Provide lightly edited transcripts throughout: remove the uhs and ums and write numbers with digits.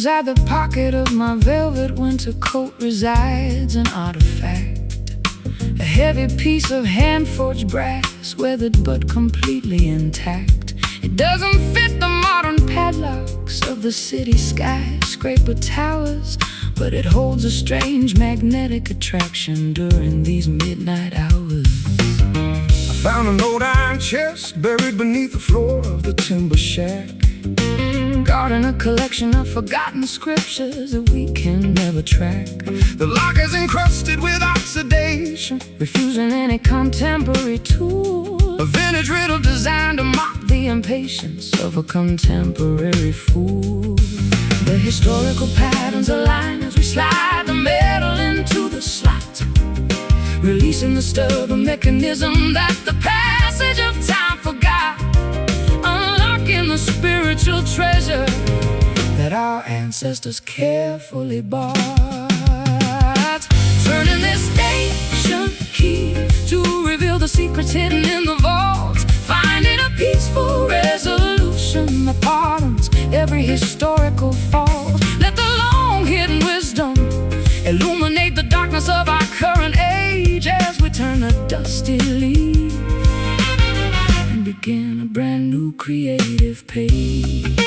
Inside the pocket of my velvet winter coat resides an artifact, a heavy piece of hand-forged brass, weathered but completely intact. It doesn't fit the modern padlocks of the city skyscraper towers, but it holds a strange magnetic attraction during these midnight hours. I found an old iron chest buried beneath the floor of the timber shack, guarding a collection of forgotten scriptures that we can never track. the lock is encrusted with oxidation, Refusing any contemporary tool, a vintage riddle designed to mock the impatience of a contemporary fool. The historical patterns align as we slide the metal into the slot, releasing the stubborn mechanism that the passage of time forgot, unlocking the spiritual treasure that our ancestors carefully bought. Turning this ancient key to reveal the secrets hidden in the vault, finding a peaceful resolution that pardons every historical fault. Let the long-hidden wisdom illuminate the darkness of our current age as we turn a dusty leaf and begin a brand new creative page.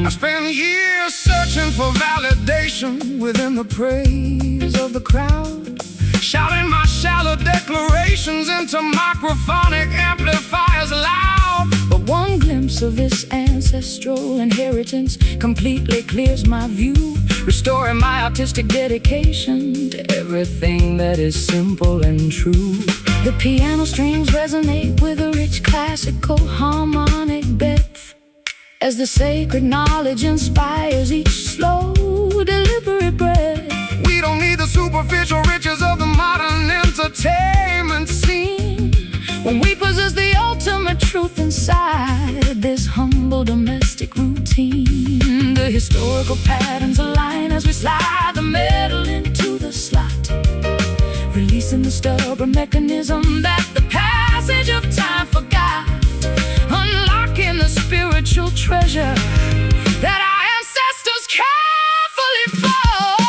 I spent years searching for validation within the praise of the crowd, shouting my shallow declarations into microphonic amplifiers loud. But one glimpse of this ancestral inheritance completely clears my view, restoring my artistic dedication to everything that is simple and true. The piano strings resonate with a rich classical harmonic depth, as the sacred knowledge inspires each slow, deliberate breath. We don't need the superficial riches of the modern entertainment scene When we possess the ultimate truth inside this humble domestic routine. The historical patterns align as we slide the metal into the slot, releasing the stubborn mechanism that the passage of time forgot, unlocking the spiritual treasure that our ancestors carefully bought.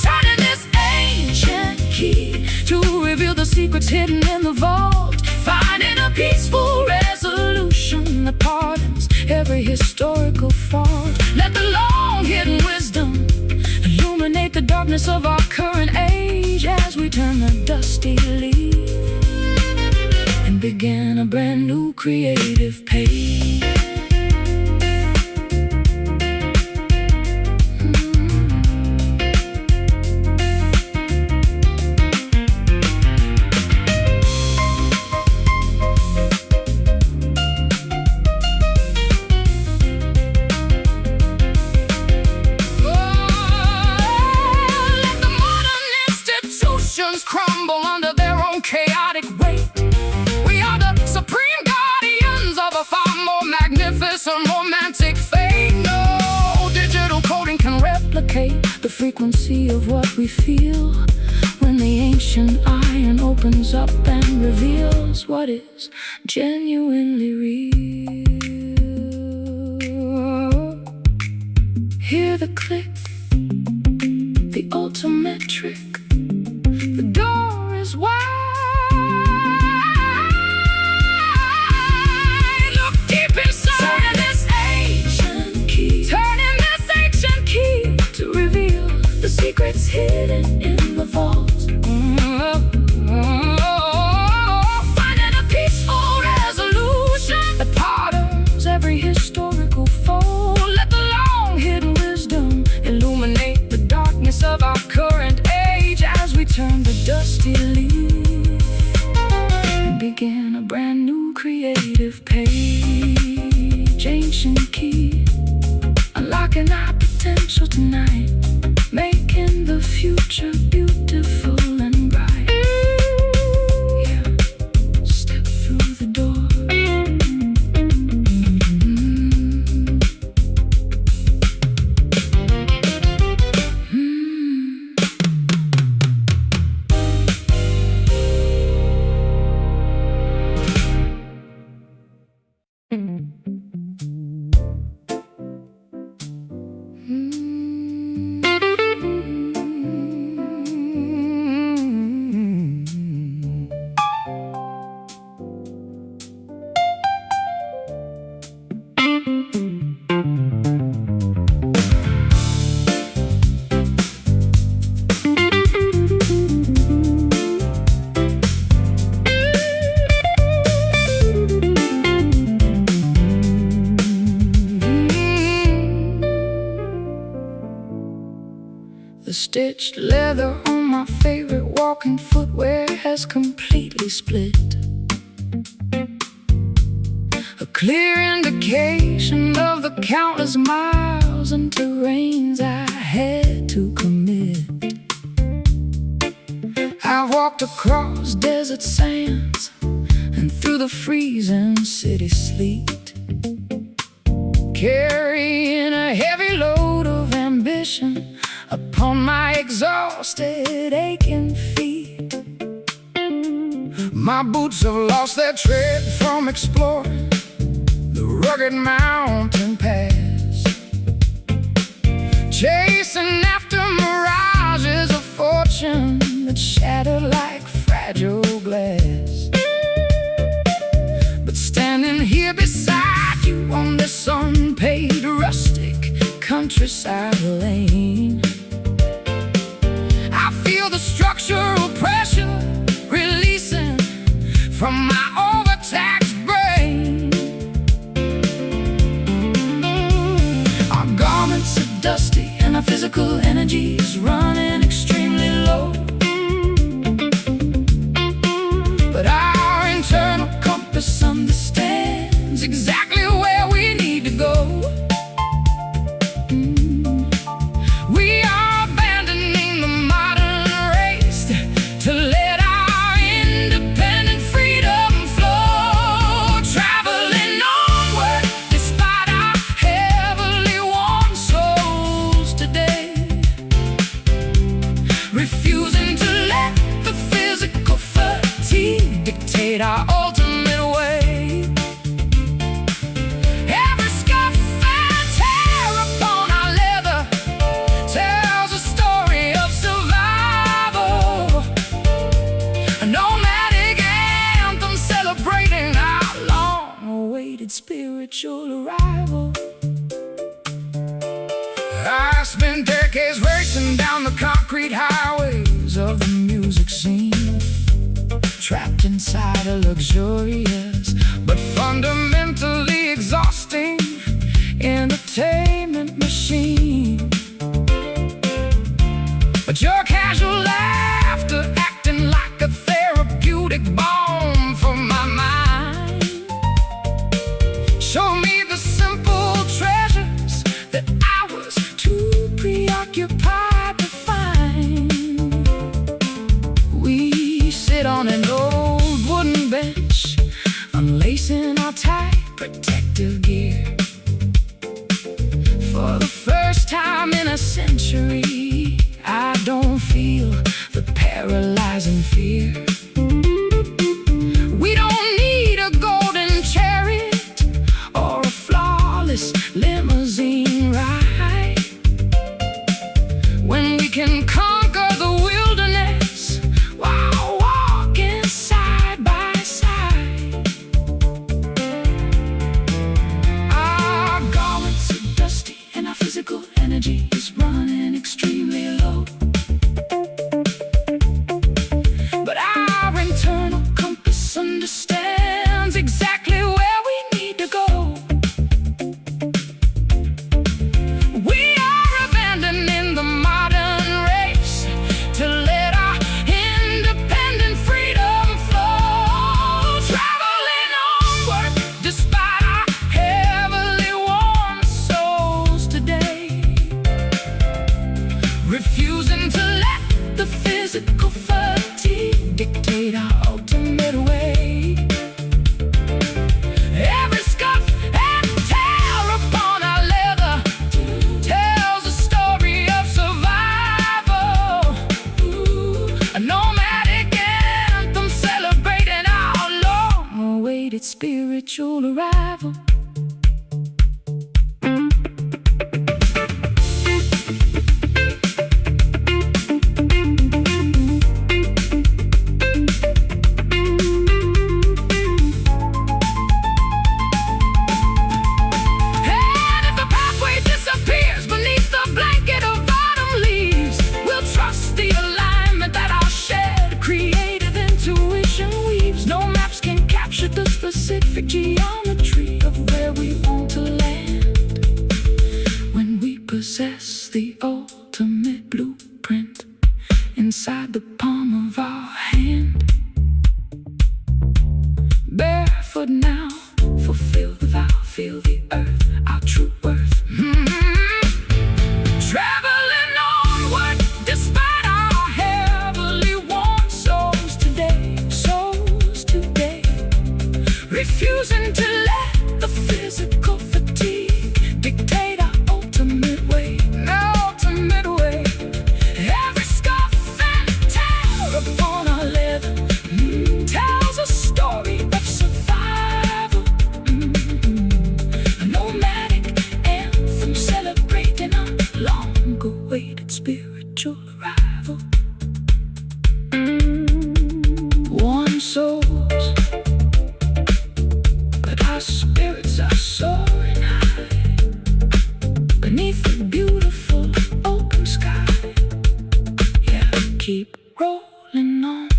Turning this ancient key to reveal the secrets hidden in the vault, finding a peaceful resolution that pardons every historical fault. Let the long-hidden wisdom illuminate the darkness of our current age as we turn the dusty leaf and begin a brand new creative page. Crumble under their own chaotic weight. We are the supreme guardians of a far more magnificent romantic fate. No digital coding can replicate the frequency of what we feel when the ancient iron opens up and reveals what is genuinely real. Hear the click, the ultimate trick. The door is wide. Look deep inside. Turning this ancient key. Turning this ancient key to reveal the secrets hidden in the vault. Finding a peaceful resolution that pardons every historical fold. Let the long-hidden wisdom illuminate the darkness of our current age as we turn the dusty leaf and begin a brand new creative page. Ancient key, unlocking our potential tonight, making the future beautiful and bright. Yeah, step through the door. The stitched leather on my favorite walking footwear has completely split. A clear indication of the countless miles and terrains I had to commit. I've walked across desert sands and through the freezing city sleet, carrying a heavy load of ambition upon my exhausted, aching feet. My boots have lost their tread from exploring the rugged mountain pass, chasing after mirages of fortune that shatter like fragile glass. But standing here beside you on this unpaid rustic countryside lane, I feel the structural pressure releasing from my overtaxed brain. Our garments are dusty and our physical energy is running extremely low, but our internal compass understands exactly where we need to go. We are abandoning the modern race to let our independent freedom flow, traveling onward despite our heavily worn souls today, refusing to let the physical fatigue dictate our ultimate way. Every scuff and tear upon our leather tells a story of survival, a nomadic anthem celebrating our long-awaited spiritual arrival. I spent decades racing down the concrete highways of the music scene, trapped inside a luxurious but fundamentally exhausting entertainment machine. But your casual laughter acting like a therapeutic balm for my mind. Show me the simple treasures that I was too preoccupied to find. We sit on an old wooden bench, unlacing our tight protective gear. For the first time in a century, I don't feel the paralyzing fear. We don't need a golden chariot or a flawless limousine ride when we can conquer the wilderness while walking side by side. Our garments are dusty and our physical energy is running extremely low, but our internal compass understands exactly where we need to go. We are abandoning the modern race to let our independent freedom flow, traveling onward despite our heavily worn souls today, true worth. Traveling onward despite our heavily worn souls today, refusing to let the physical fatigue dictate our ultimate way. Every scuff and tear upon our leather tells a story of survival. A nomadic anthem celebrating our long-awaited spiritual arrival. Worn souls, but our spirits are soaring high beneath the beautiful open sky. Yeah, keep rolling on.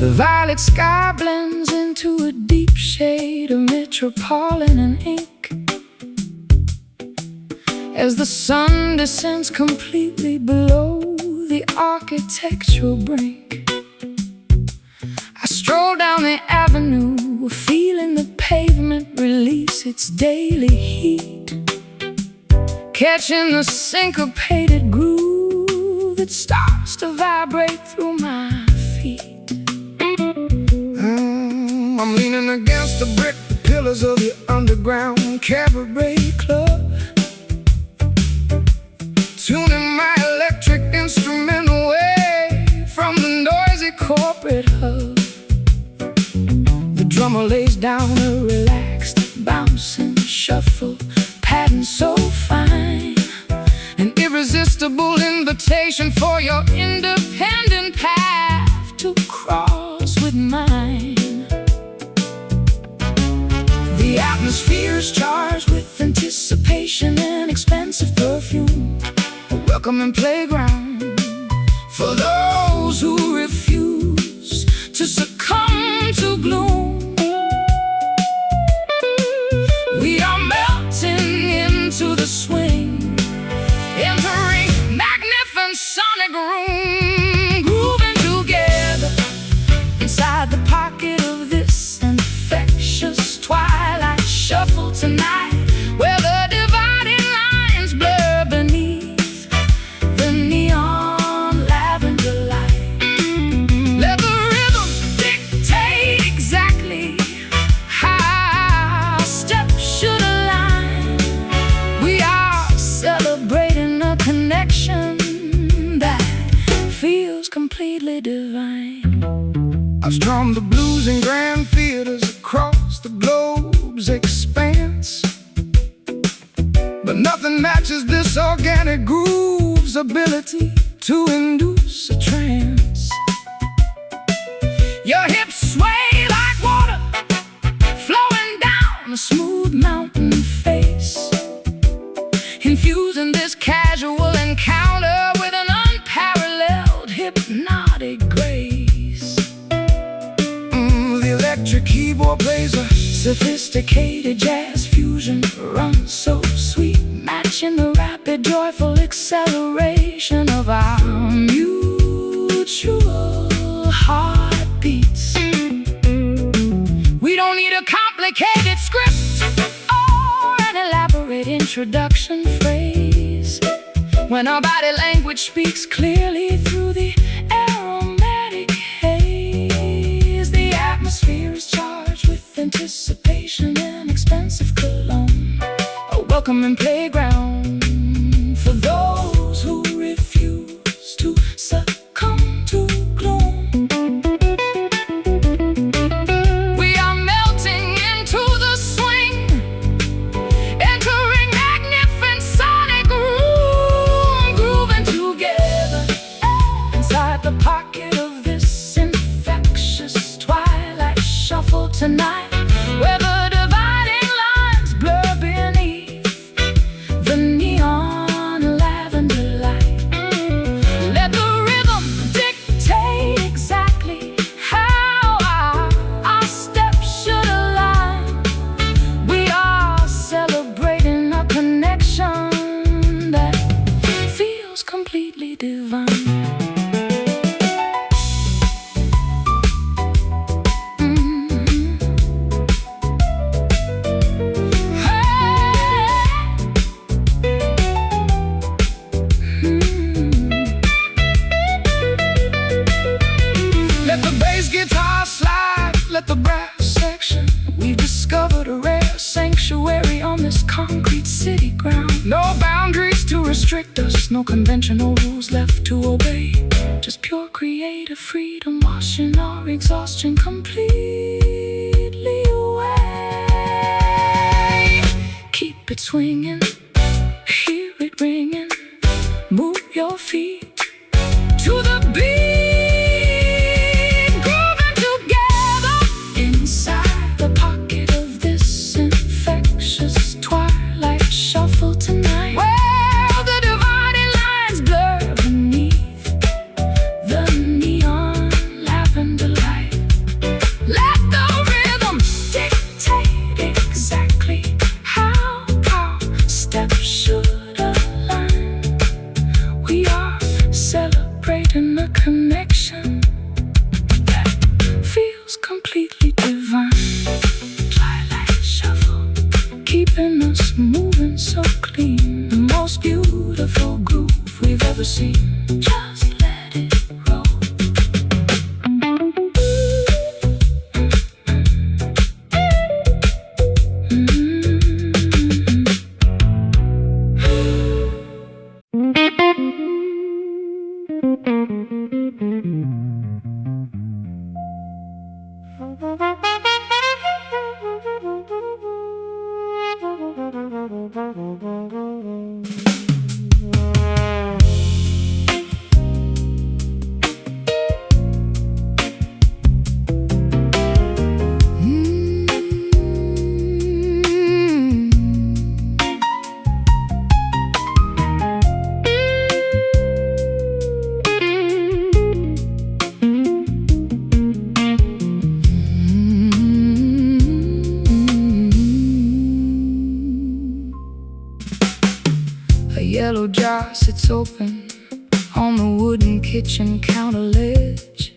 The violet sky blends into a deep shade of metropolitan and ink as the sun descends completely below the architectural brink. I stroll down the avenue, feeling the pavement release its daily heat, catching the syncopated groove that starts to vibrate through my feet. I'm leaning against the brick pillars of the underground cabaret club, tuning my electric instrument away from the noisy corporate hub. The drummer lays down a relaxed, bouncing shuffle pattern so fine, an irresistible invitation for your independent path to cross with mine. The atmosphere is charged with anticipation and expensive perfume, a welcoming playground for those who refuse to succumb to gloom. We are melting into the swing, entering magnificent sonic room, grooving together inside the pocket of this infectious twilight shuffle tonight, where the dividing lines blur beneath the neon lavender light. Let the rhythm dictate exactly how our steps should align. We are celebrating a connection that feels completely divine. I've strummed the blues in grand theaters across the globe's expanse, but nothing matches this organic groove's ability to induce a trance. Your hips sway like water flowing down a smooth mountain face, infusing this casual encounter with an unparalleled hypnotic grace. The electric keyboard plays a sophisticated jazz fusion, runs so sweet, matching the rapid, joyful acceleration of our mutual heartbeats. We don't need a complicated script or an elaborate introduction phrase when our body language speaks clearly through the aromatic haze. The atmosphere is charged with anticipation and expensive the pocket of this infectious twilight shuffle tonight, where the dividing lines blur beneath the neon lavender light. Let the rhythm dictate exactly how our steps should align. We are celebrating a connection that feels completely divine. Let the bass guitar slide, let the brass section. We've discovered a rare sanctuary on this concrete city ground. No boundaries to restrict us, No conventional rules left to obey. Just pure creative freedom, washing our exhaustion completely away. Keep it swinging, hear it ringing. Move your feet to the beat, grooving together inside the pocket of this infectious twilight shuffle tonight, where the dividing lines blur beneath the neon lavender light. Let the rhythm dictate exactly how our steps should align. We are celebrating a connection that feels completely divine. Twilight shuffle, keeping us moving so clean. The most beautiful groove we've ever seen. Just let it roll. A yellow jar sits open on the wooden kitchen counter ledge,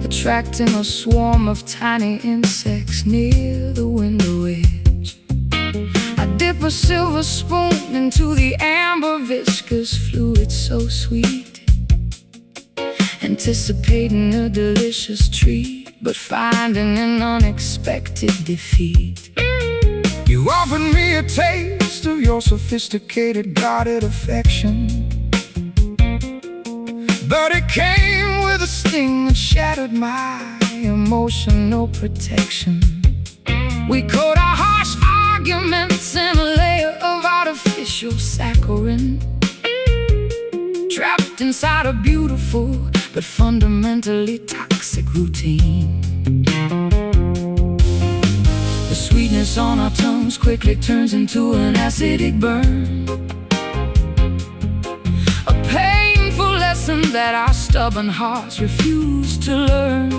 attracting a swarm of tiny insects near the window edge. I dip a silver spoon into the amber viscous fluid so sweet, anticipating a delicious treat, but finding an unexpected defeat. You offered me a taste of your sophisticated, guarded affection, but it came with a sting that shattered my emotional protection. We caught our harsh arguments in a layer of artificial saccharin, trapped inside a beautiful but fundamentally toxic routine. The sweetness on our tongues quickly turns into an acidic burn, a painful lesson that our stubborn hearts refuse to learn.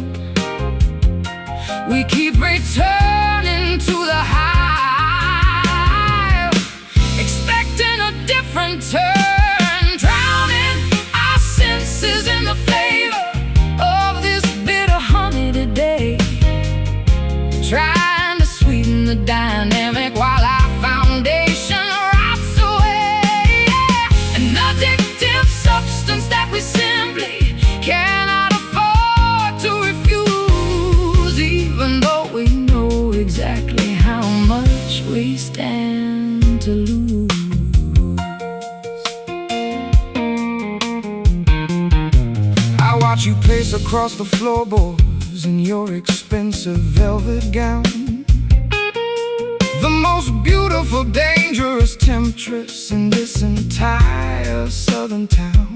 We keep returning to the hive, expecting a different turn, drowning our senses in the flavor of this bitter honey today, trying to sweeten the dynamic while our foundation rots away. An addictive substance that we simply cannot afford to refuse, even though we know exactly how much we stand to lose. I watch you pace across the floorboards in your expensive velvet gown, the most beautiful, dangerous temptress in this entire southern town.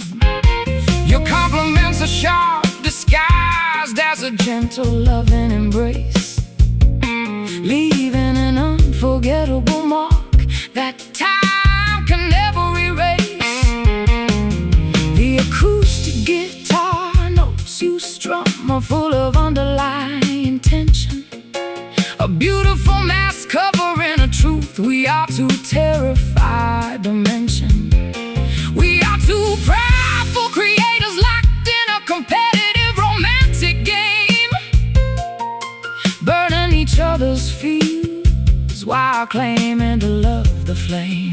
Your Compliments are sharp, disguised as a gentle, loving embrace, leaving an unforgettable mark that time can never erase. The acoustic guitar notes you strum are full of underlying tension, a beautiful mask covering a truth we are too terrified to mention. We are too prideful creators locked in a competitive romantic game, burning each other's fuse while claiming to love the flame.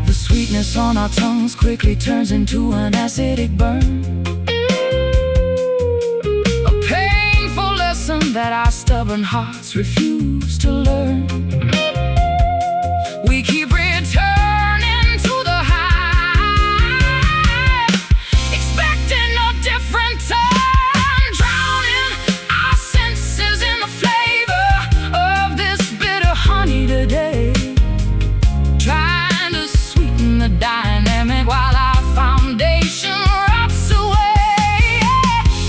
The sweetness on our tongues quickly turns into an acidic burn, a painful lesson that our stubborn hearts refuse to learn. We keep returning to the hive, expecting a different turn, drowning our senses in the flavor of this bitter honey today, trying to sweeten the dynamic while our foundation rots away.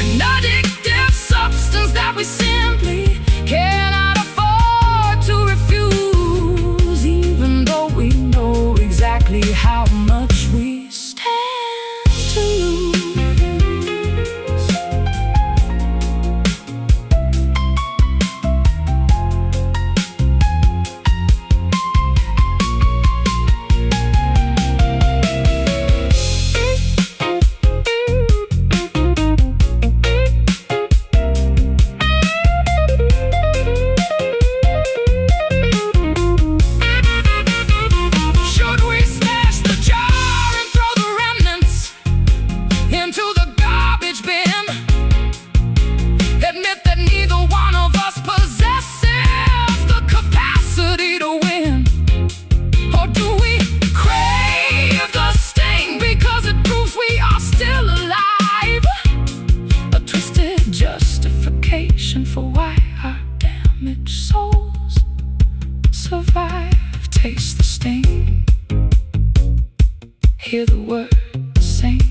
An addictive substance that we simply cannot afford to refuse, even though we know exactly how much we stand to lose. Should we smash the jar and throw the remnants into the garbage bin? Admit that neither one of us possesses the capacity to win. Or do we crave the sting because it proves we are still alive? A twisted justification for why our damaged souls survive. Taste the sting, hear the words sing,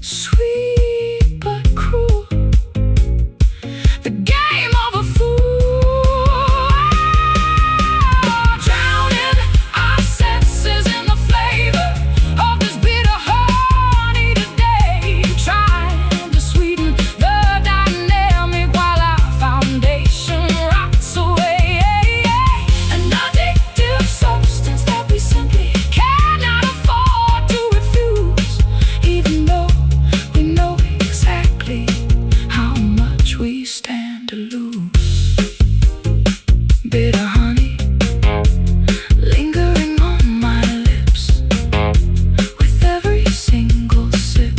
sweet but cruel, the game of a fool, drowning our senses in the flavor of this bitter honey today, trying to sweeten the dynamic while our foundation rots away. An addictive substance that we simply cannot afford to refuse, even though we know exactly how much we stand to lose. Bitter honey lingering on my lips with every single sip,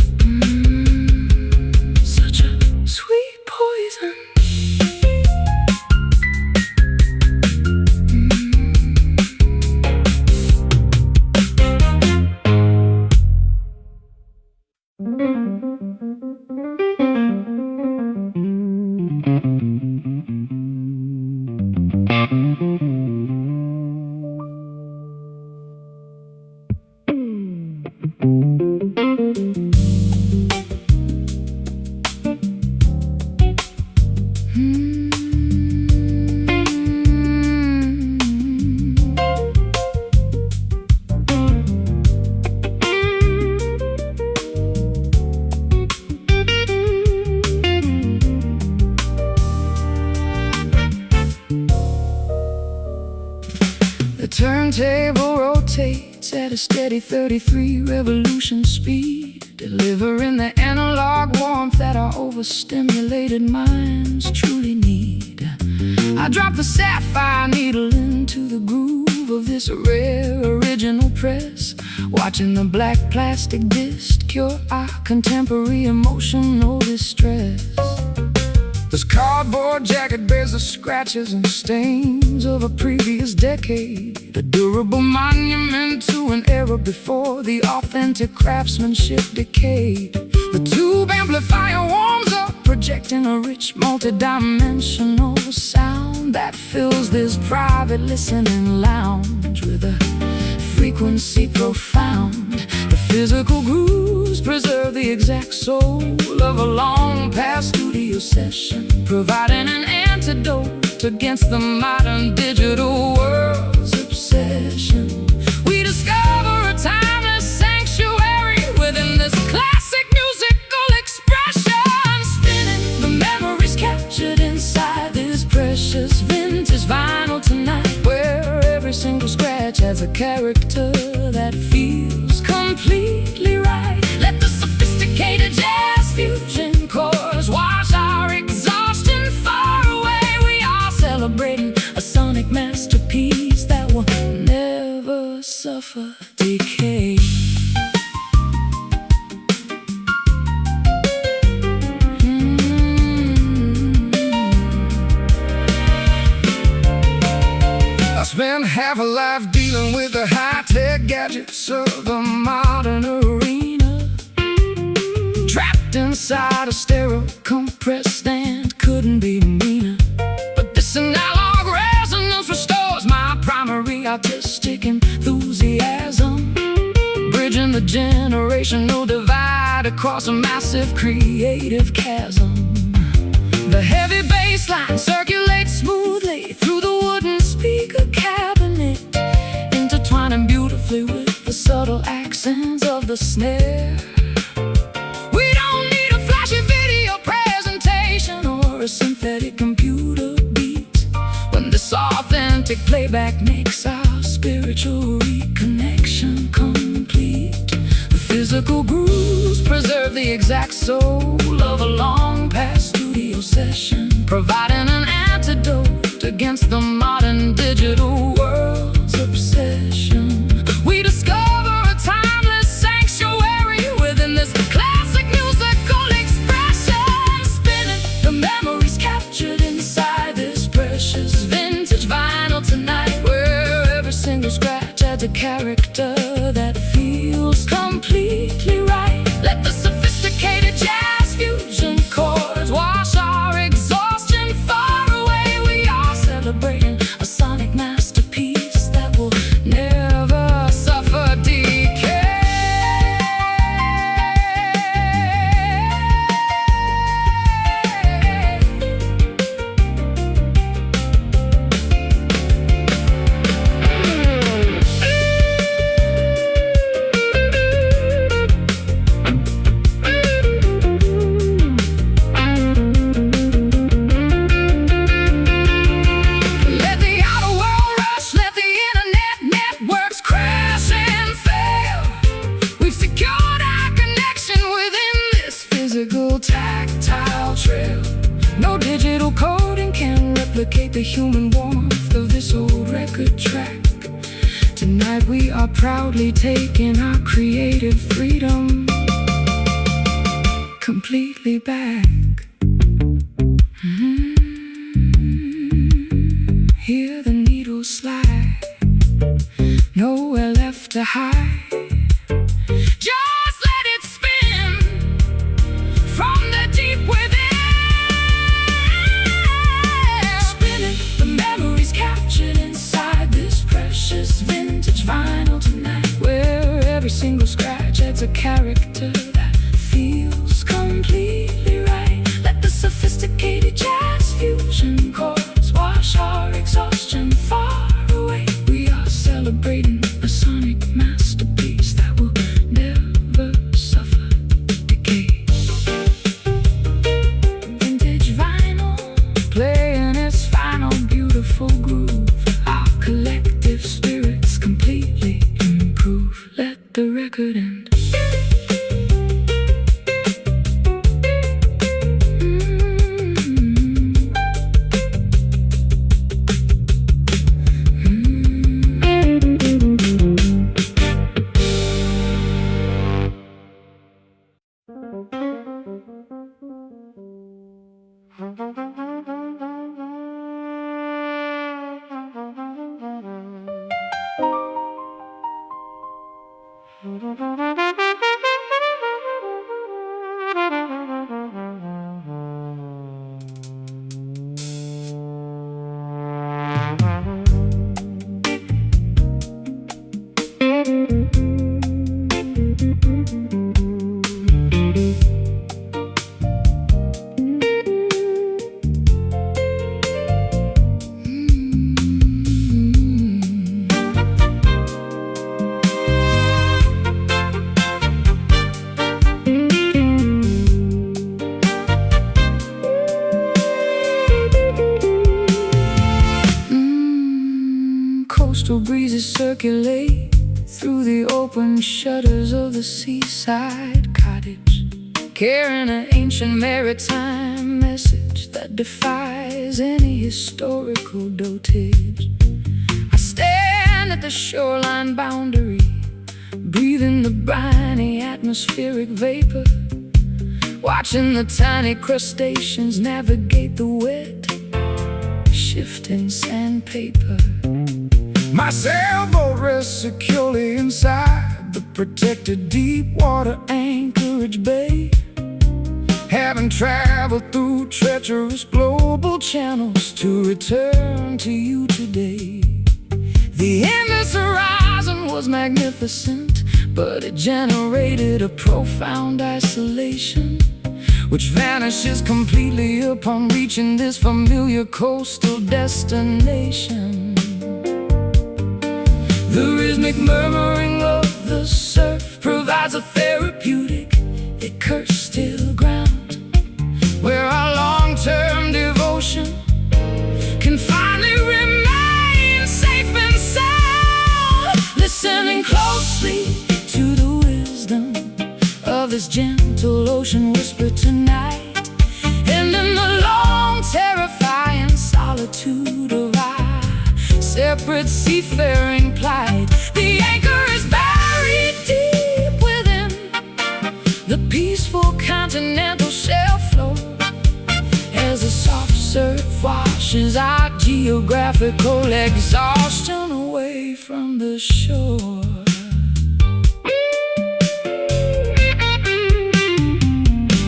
such a sweet poison. The turntable rotates at a steady 33 revolution speed, delivering the analog warmth that our overstimulated minds truly need. I drop the sapphire needle into the groove of this rare original press, watching the black plastic disc cure our contemporary emotional distress. This cardboard jacket bears the scratches and stains of a previous decade, a durable monument to an era before the authentic craftsmanship decayed. The tube amplifier warms up, projecting a rich multi-dimensional sound that fills this private listening lounge with a frequency profound. The physical grooves preserve the exact soul of a long past studio session, providing an antidote against the modern digital world's obsession. We discover a timeless sanctuary within this classic musical expression, spinning the memories captured inside this precious vintage vinyl tonight, where every single scratch adds a character that feels completely right. Let the sophisticated jazz fusion chords wash our exhaustion far away. We are celebrating a sonic masterpiece that will never suffer decay. I spent half a life dealing with the high-tech gadgets of the modern arena, trapped inside a stereo compressed stand. Couldn't be meaner, but this analog resonance restores my primary artistic enthusiasm, bridging the generational divide across a massive creative chasm. The heavy bass line circulates smoothly through the wooden speaker cabinet, intertwining beautifully with the subtle accents of the snare. We don't need a flashy video presentation or a synthetic computer beat when this authentic playback makes our spiritual reconnection complete. The physical grooves preserve the exact soul of a long past studio session, providing an antidote against the modern digital world's obsession. We discover a timeless sanctuary within this classic musical expression, spinning the memories captured inside this precious vintage vinyl tonight, where every single scratch adds a character that feels completely right. Let the sophisticated jazz fusion chords wash our exhaustion far away. We are celebrating a sonic masterpiece that will never suffer decay. Let the outer world rush, let the internet networks crash and fail. We've secured our connection within this physical tactile trail. No digital coding can replicate the human warmth of this old record track. Tonight we are proudly taking our creative freedom completely back. Hear the needle slide, nowhere left to hide. Just let it spin from the deep within, spinning the memories captured inside this precious vintage vinyl tonight, where every single scratch adds a character that feels completely right. Let the sophisticated jazz fusion chords wash our exhaustion far away. We are celebrating a sonic masterpiece that will never suffer decay. Vintage vinyl, playing its final beautiful groove. Our collective spirits completely improve. Let the record end. circulate through the open shutters of the seaside cottage, carrying an ancient maritime message that defies any historical dotage. I stand at the shoreline boundary, breathing the briny atmospheric vapor, watching the tiny crustaceans navigate the wet, shifting sandpaper. My sailboat rests securely inside the protected deep water Anchorage Bay, having traveled through treacherous global channels to return to you today. The endless horizon was magnificent, but it generated a profound isolation, which vanishes completely upon reaching this familiar coastal destination. The rhythmic murmuring of the surf provides a therapeutic, accursed still ground, where our long-term devotion can finally remain safe and sound. Listening closely to the wisdom of this gentle ocean whisper tonight, and in the long terrifying solitude of our separate seafaring plight, the anchor is buried deep within the peaceful continental shelf floor, as the soft surf washes our geographical exhaustion away from the shore.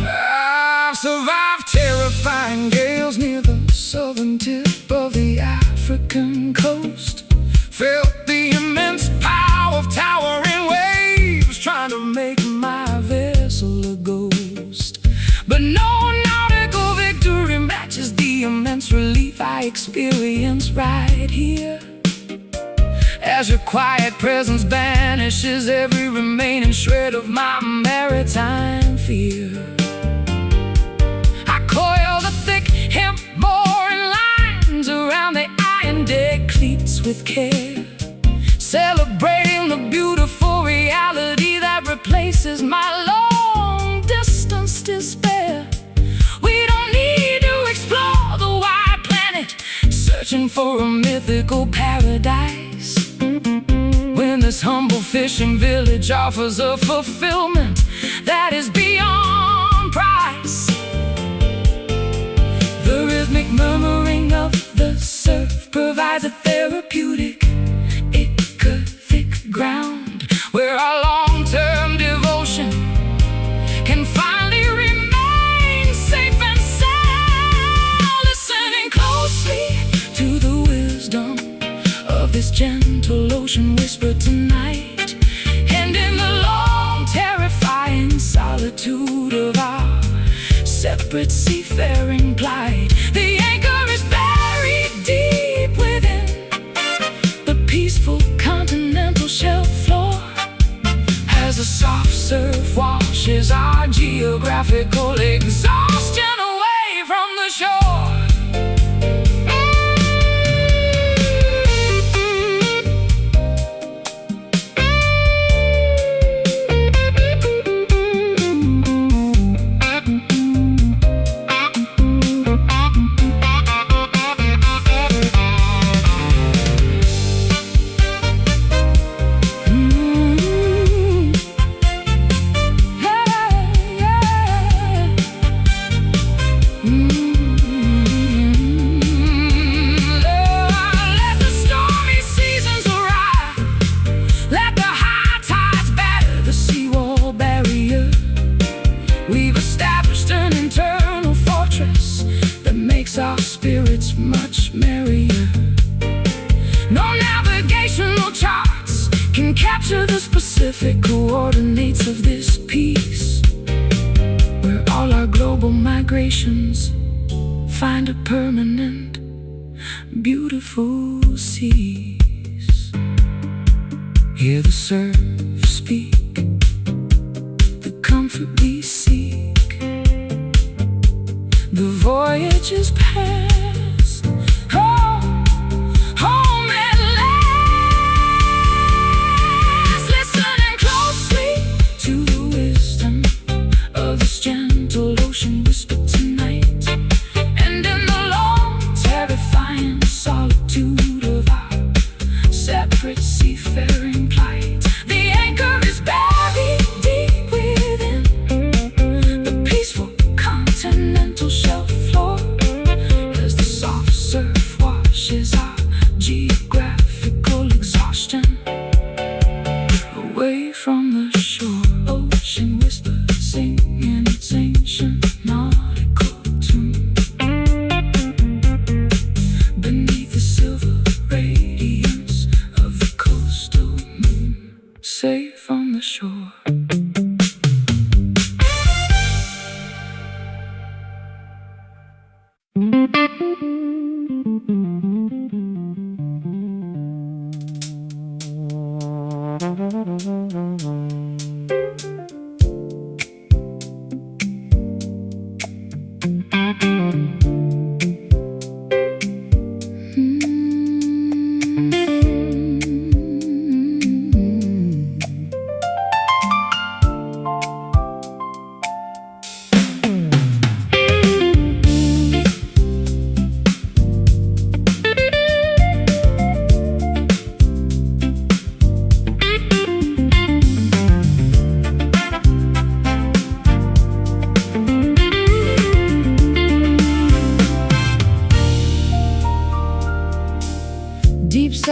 I've survived terrifying gales near the southern tip of the African coast, felt the immense power of towering waves trying to make my vessel a ghost. But no nautical victory matches the immense relief I experience right here, as your quiet presence banishes every remaining shred of my maritime fear. I coil the thick hemp mooring lines around the iron deck cleats with care, celebrating the beautiful reality that replaces my long-distance despair. We don't need to explore the wide planet, searching for a mythical paradise, when this humble fishing village offers a fulfillment that is beyond price. The rhythmic murmuring of the surf provides a therapeutic, thick ground, where our long-term devotion can finally remain safe and sound. Listening closely to the wisdom of this gentle ocean whisper tonight, and in the long terrifying solitude of our separate seafaring plight, the anchor is buried deep within the peaceful continental shelf floor, as the soft surf washes our geographical exhaustion away from the shore. We've established an internal fortress that makes our spirits much merrier. No navigational charts can capture the specific coordinates of this peace, where all our global migrations find a permanent, beautiful seas. Hear the surf speak, the comfort we seek. The voyage is past, home at last.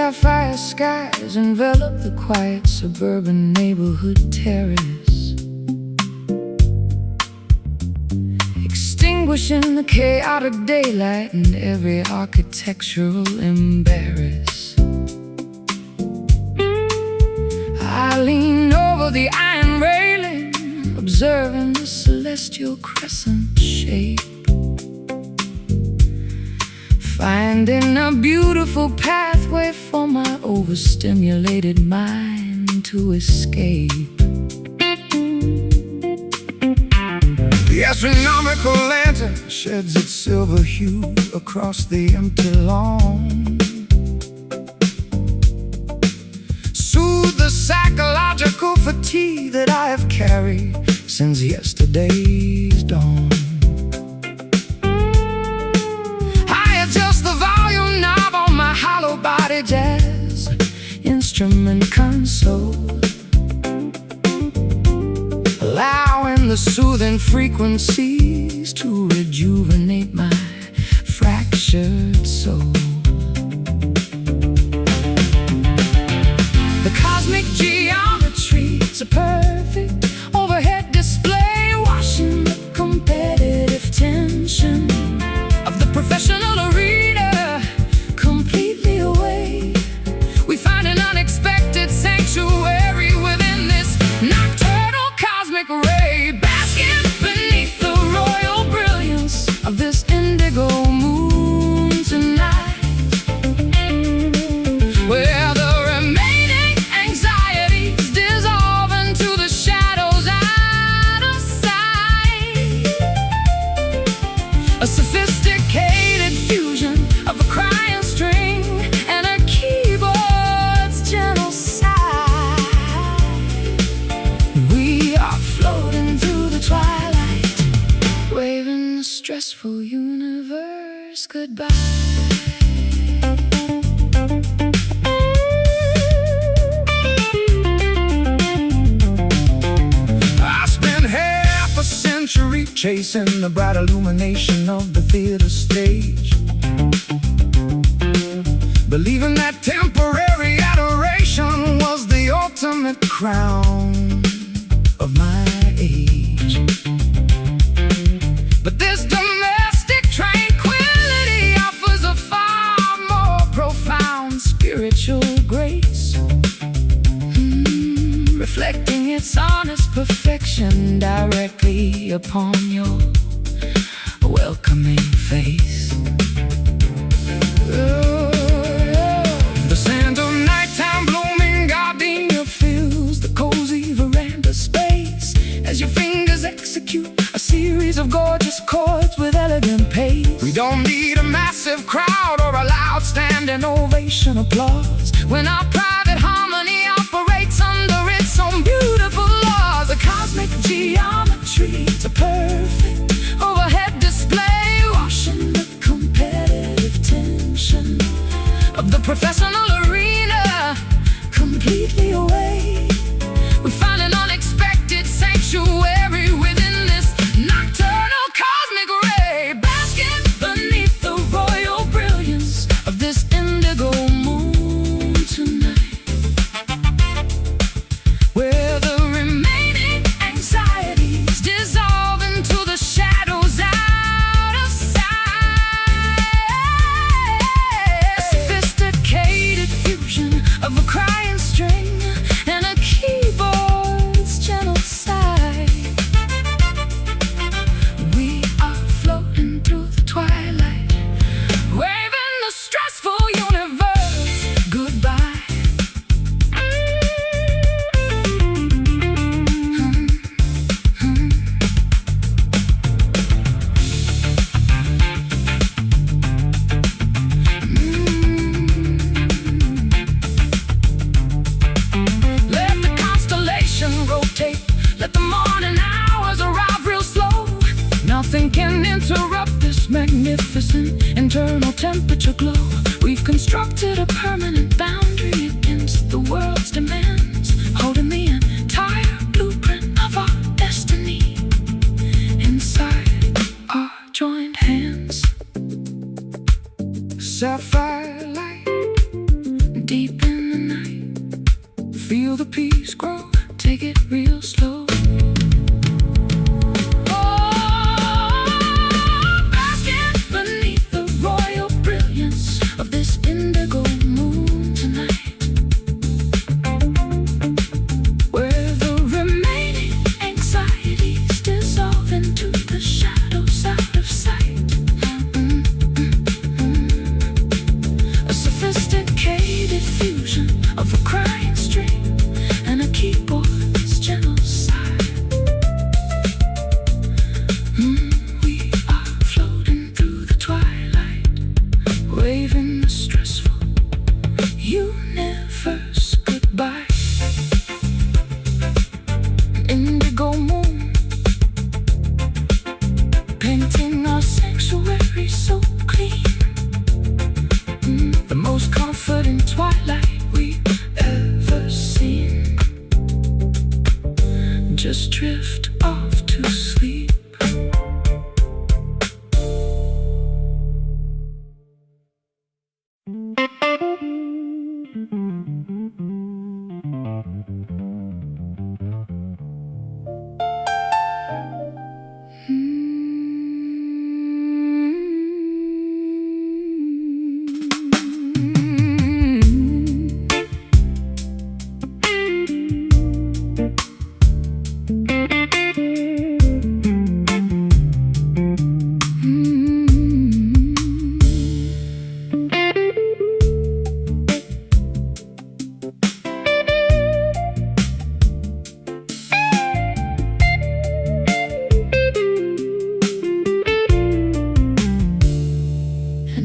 sapphire skies envelop the quiet suburban neighborhood terrace, extinguishing the chaotic daylight and every architectural embarrass. I lean over the iron railing, observing the celestial crescent shape, finding a beautiful pathway for my overstimulated mind to escape. The astronomical lantern sheds its silver hue across the empty lawn, soothe the psychological fatigue that I have carried since yesterday's dawn. I adjust the volume knob on my hollow body jazz instrument console, allowing the soothing frequencies to rejuvenate my fractured soul. The cosmic geometry's a perfect overhead display, washing the competitive tension of the professional arena completely away. We find an unexpected sanctuary within this nocturnal cosmic ray, basking beneath the royal brilliance of this indigo moon tonight, where the remaining anxieties dissolve into the shadows out of sight. A sophisticated fusion of a crying string and a keyboard's gentle sigh. We are floating through the twilight, waving the stressful universe goodbye. I spent half a century chasing the bright illumination of the theater stage, believing that temporary adoration was the ultimate crown of my age. But this domestic tranquility offers a far more profound spiritual grace, reflecting its honest perfection directly upon your welcoming face. The scent of nighttime blooming gardenia fills the cozy veranda space as your fingers execute a series of gorgeous chords with elegant pace. We don't need a massive crowd or a loud standing ovation applause when our private harmony operates under its own beautiful laws. The cosmic geometry's a perfect overhead display, washing the competitive tension of the professional arena completely away. We find an unexpected sanctuary within this nocturnal cosmic ray, basking beneath the royal brilliance of this indigo moon tonight, where the remaining anxieties dissolve into the shadows out of sight. A sophisticated fusion of a crying string and a keyboard's gentle sigh. We are floating through the twilight, waving the stressful universe goodbye. Let the constellation rotate, let the morning hours arrive real slow. Nothing can interrupt this magnificent internal temperature glow. We've constructed a permanent boundary against the world's demands, holding the entire blueprint of our destiny inside our joined hands. Sapphire light, deep drift off to sleep.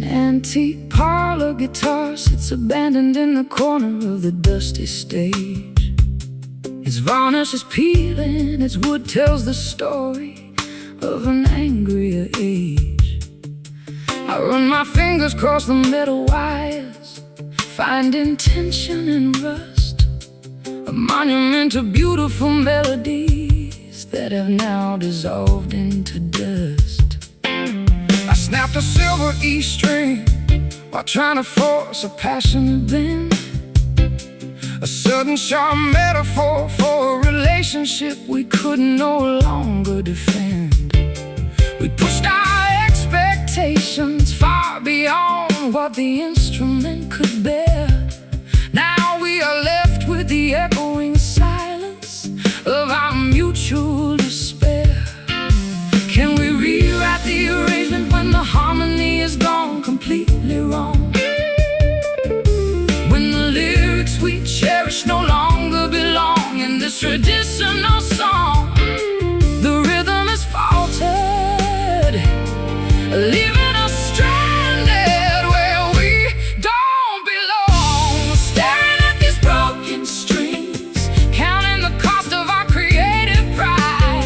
Antique parlor guitar sits abandoned in the corner of the dusty stage. Its varnish is peeling, its wood tells the story of an angrier age. I run my fingers across the metal wires, finding tension and rust, a monument to beautiful melodies that have now dissolved into dust. I snapped a silver E string while trying to force a passionate bend, a sudden sharp metaphor for a relationship we could no longer defend. We pushed our expectations far beyond what the instrument could bear. Now we are left with the echoing silence of our mutual despair. Can we rewrite the arrangement when the harmony is gone completely wrong? When the lyrics we cherish no longer belong in this traditional song, the rhythm is faltered, leaving us stranded where we don't belong. Staring at these broken strings, counting the cost of our creative pride.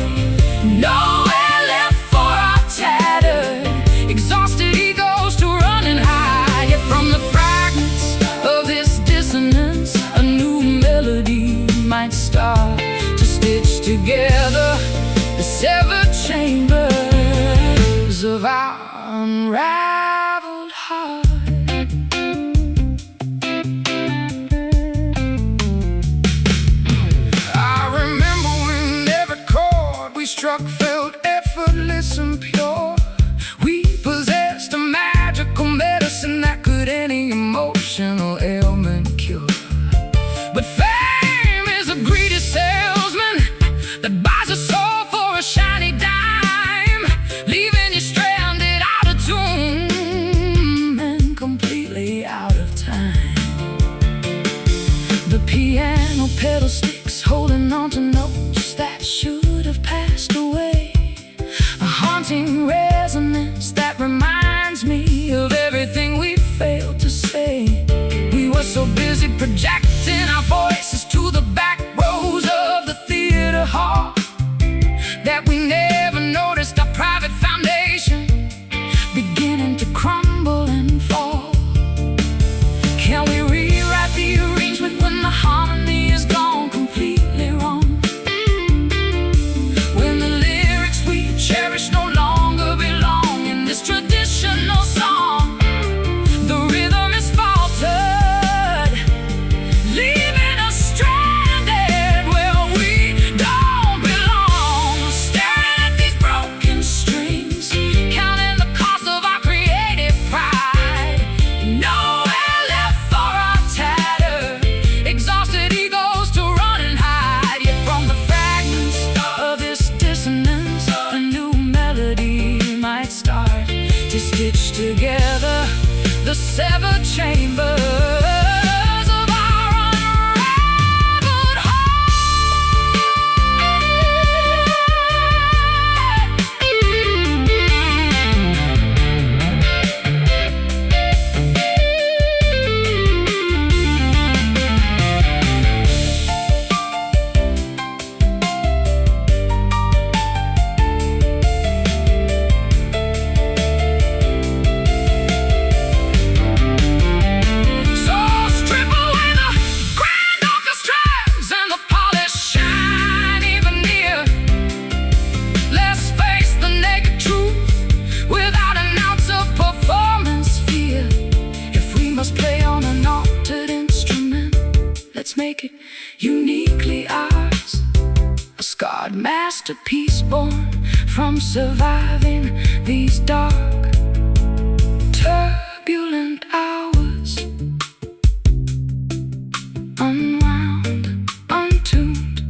Nowhere left for our tattered, exhausted egos to run and hide. Yet from the fragments of this dissonance, a new melody might start to stitch together the severed chambers of our unraveled heart. I remember when every chord we struck felt effortless and pure. We possessed a magical medicine that could any emotional ailment cure. But fame is a greedy salesman that buys a soul for a shiny dime, leaving you stranded out of tune and completely out of time. The piano pedal sticks holding on to notes that should have passed away, a haunting resonance that reminds me of everything we failed to say. We were so busy projecting our voices to the back rows of the theater hall that we never noticed our private foundation beginning to crumble and fall. Can we rewrite the arrangement when the harmony is gone completely wrong? When the lyrics we cherish no longer belong in this traditional song, the rhythm is faltered, leaving us stranded where we don't belong. Staring at these broken strings, counting the cost of our creative pride. Nowhere left for our tattered, exhausted egos to run and hide. Yet from the fragments of this dissonance, a new melody might start to stitch together the severed chambers of our unraveled art masterpiece born from surviving these dark, turbulent hours. Unwound, untuned,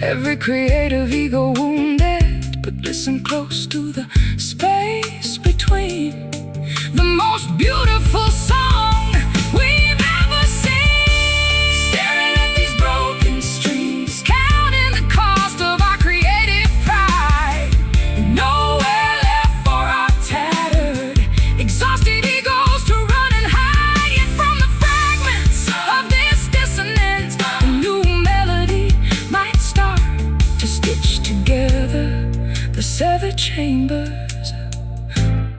every creative ego wounded. But listen close to the space between the most beautiful song we've ever seen. Staring at these broken streams, counting the cost of our creative pride. Nowhere left for our tattered, exhausted egos to run and hide. Yet from the fragments of this dissonance, a new melody might start to stitch together the severed chambers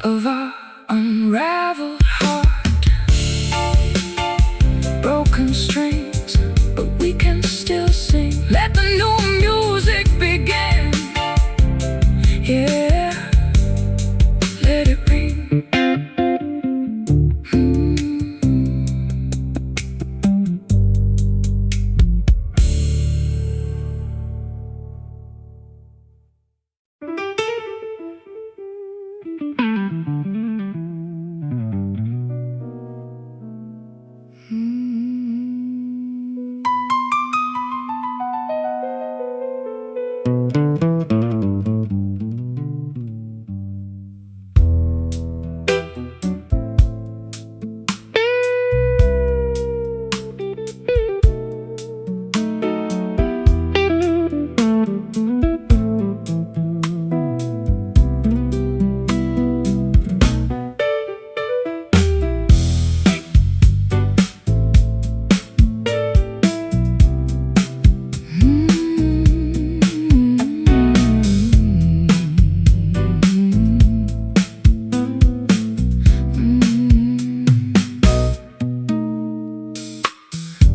of our unraveled heart. Broken strings, but we can still sing. Let the new music begin. Yeah, let it ring.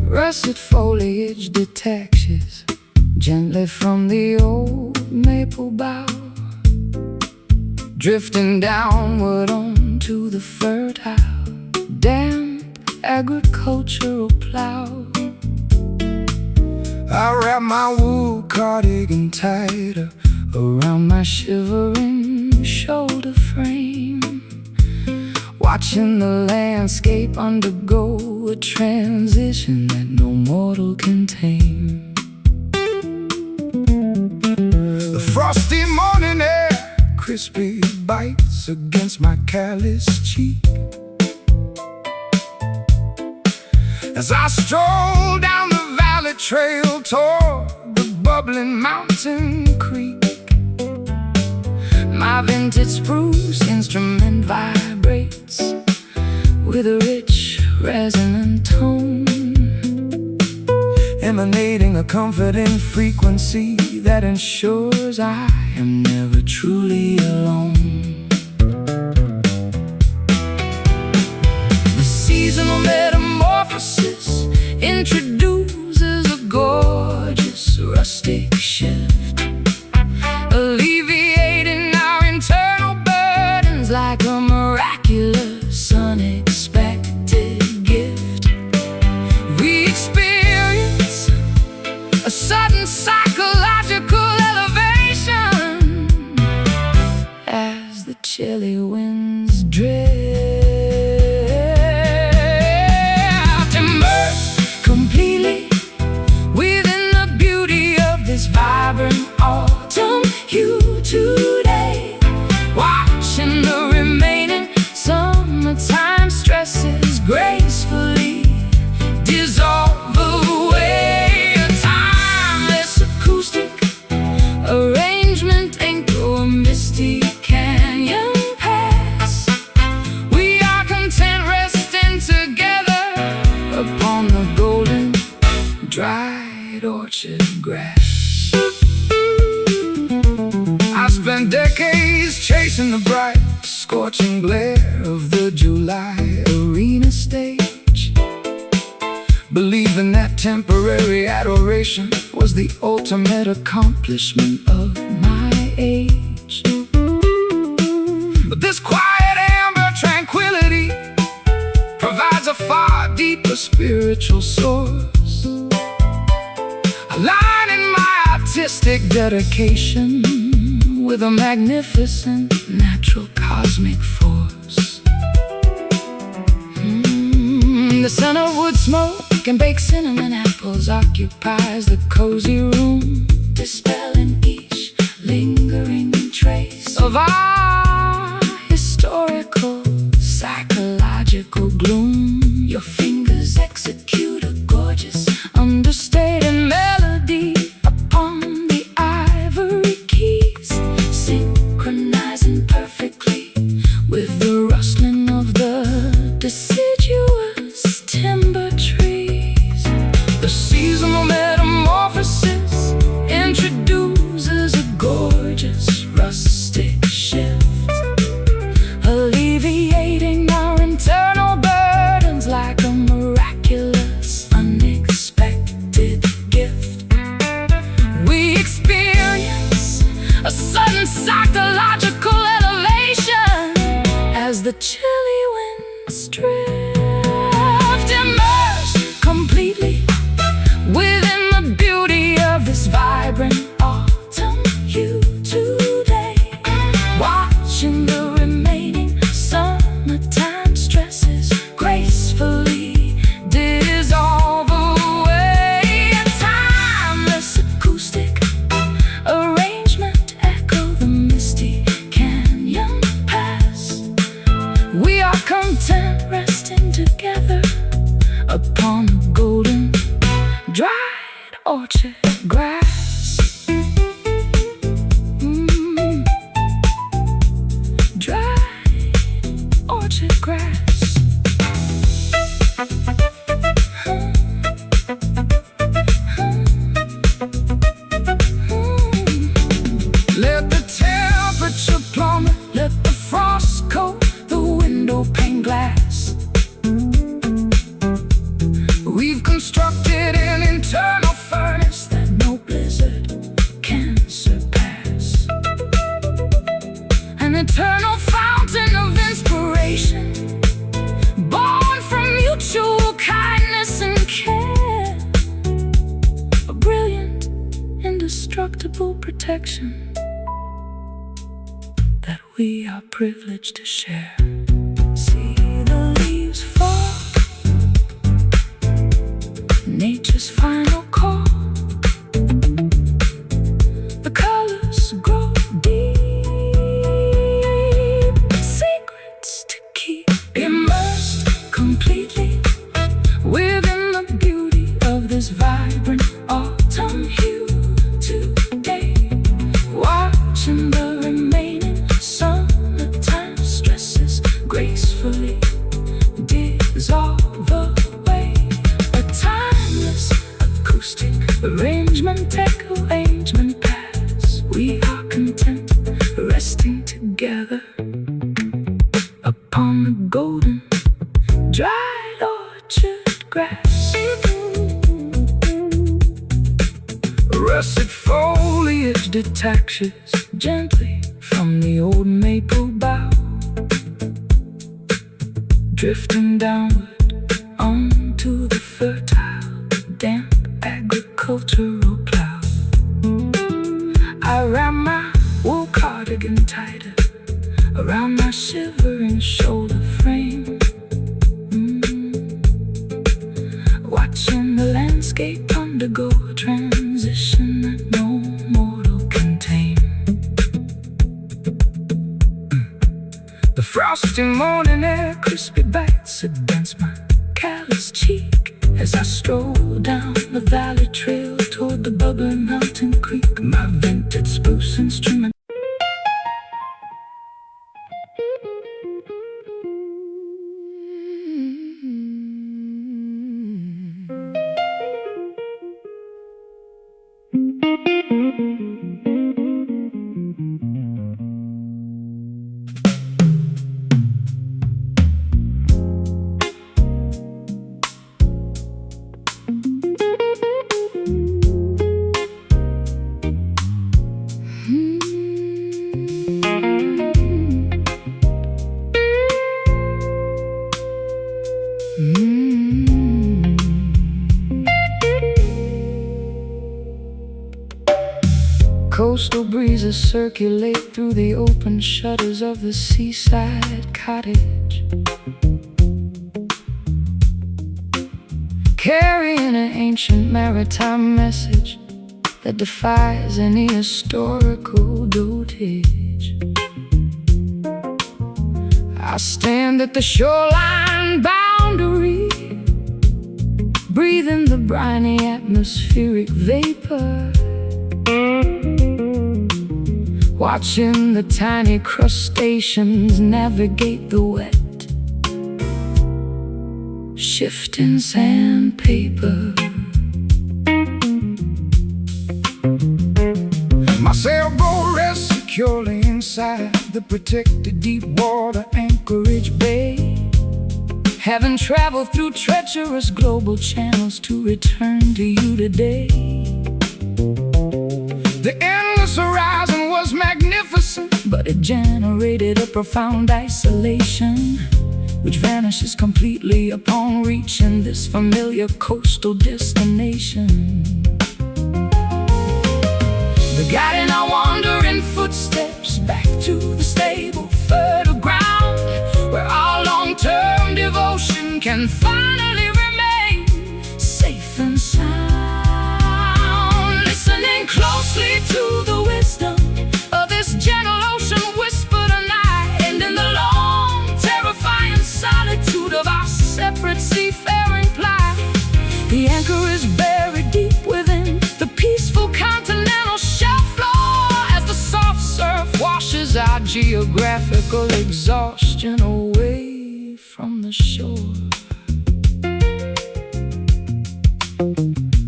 Russet foliage detaches gently from the old maple bough, drifting downward onto the fertile, damp agricultural plow. I wrap my wool cardigan tighter around my shivering shoulder frame, watching the landscape undergo a transition that no mortal can tame. The frosty morning air crisply bites against my callous cheek as I stroll down the valley trail toward the bubbling mountain creek. My vintage spruce instrument vibrates with a rich, resonant tone, emanating a comforting frequency that ensures I am never truly alone. The seasonal metamorphosis introduces a gorgeous rustic shift, alleviating our internal burdens like a miraculous, unexpected gift. We experience a sudden psychological elevation as the chilly winds drift, immersed completely within the beauty of this vibrant autumn hue today, watching the remaining summertime stresses gracefully dissolve away. A timeless acoustic arrangement anchor a misty canyon pass. We are content resting together upon the golden dried orchard grass. I spent decades chasing the bright, scorching glare of the July arena stage, believing that temporary adoration was the ultimate accomplishment of my age. But this quiet amber tranquility provides a far deeper spiritual source, aligning my artistic acoustic dedication with a magnificent natural cosmic force. The scent of wood smoke and baked cinnamon apples occupies the cozy room, dispelling each lingering trace of our historical, psychological gloom. Your fingers execute a gorgeous, understated melody upon the ivory keys, synchronizing perfectly with the rustling of the deciduous timber trees. The seasonal metamorphosis introduces a gorgeous rustic shift, alleviating our internal burdens like a miraculous, unexpected gift. We experience a sudden psychological elevation as the chilly winds drift, immersed completely within the beauty of this vibrant autumn hue today. Watching the remaining summertime stresses gracefully dissolve away. A timeless acoustic arrangement echo the misty canyon pass. We are content resting together upon the golden, dried orchard grass. Dried orchard grass. Let the temperature plummet, let the frost coat the window pane glass. We've constructed an internal furnace that no blizzard can surpass, an eternal fountain of inspiration, born from mutual kindness and care, a brilliant, indestructible protection that we are privileged to share. See the leaves fall, nature's final call. The colors grow deep, secrets to keep, immersed completely within the beauty of this vibrant autumn hue today. Watching the remaining summertime stresses gracefully dissolve away. A timeless acoustic arrangement, echo arrangement pass. We are content resting together upon the golden, dried orchard grass. Russet foliage detaches gently from the old maple bough, drifting downward onto the fertile, damp agricultural plow. I wrap my wool cardigan tighter around my shivering shoulder frame, watching the landscape undergo a transition that no mortal can tame. The frosty morning air crispy bites against my callous cheek as I stroll down the valley trail toward the bubbling mountain creek. My vintage spruce instrument circulate through the open shutters of the seaside cottage, carrying an ancient maritime message that defies any historical dotage. I stand at the shoreline boundary, breathing the briny atmospheric vapor, watching the tiny crustaceans navigate the wet, shifting sandpaper. My sailboat rests securely inside the protected deep water Anchorage Bay, having traveled through treacherous global channels to return to you today. The endless horizon was magnificent, but it generated a profound isolation, which vanishes completely upon reaching this familiar coastal destination. The guiding our wandering footsteps back to the stable, fertile ground, where our long-term devotion can finally remain safe and sound. Listening closely to the wisdom of this gentle ocean whisper tonight, and in the long, terrifying solitude of our separate seafaring plight, the anchor is buried deep within the peaceful continental shelf floor, as the soft surf washes our geographical exhaustion away from the shore.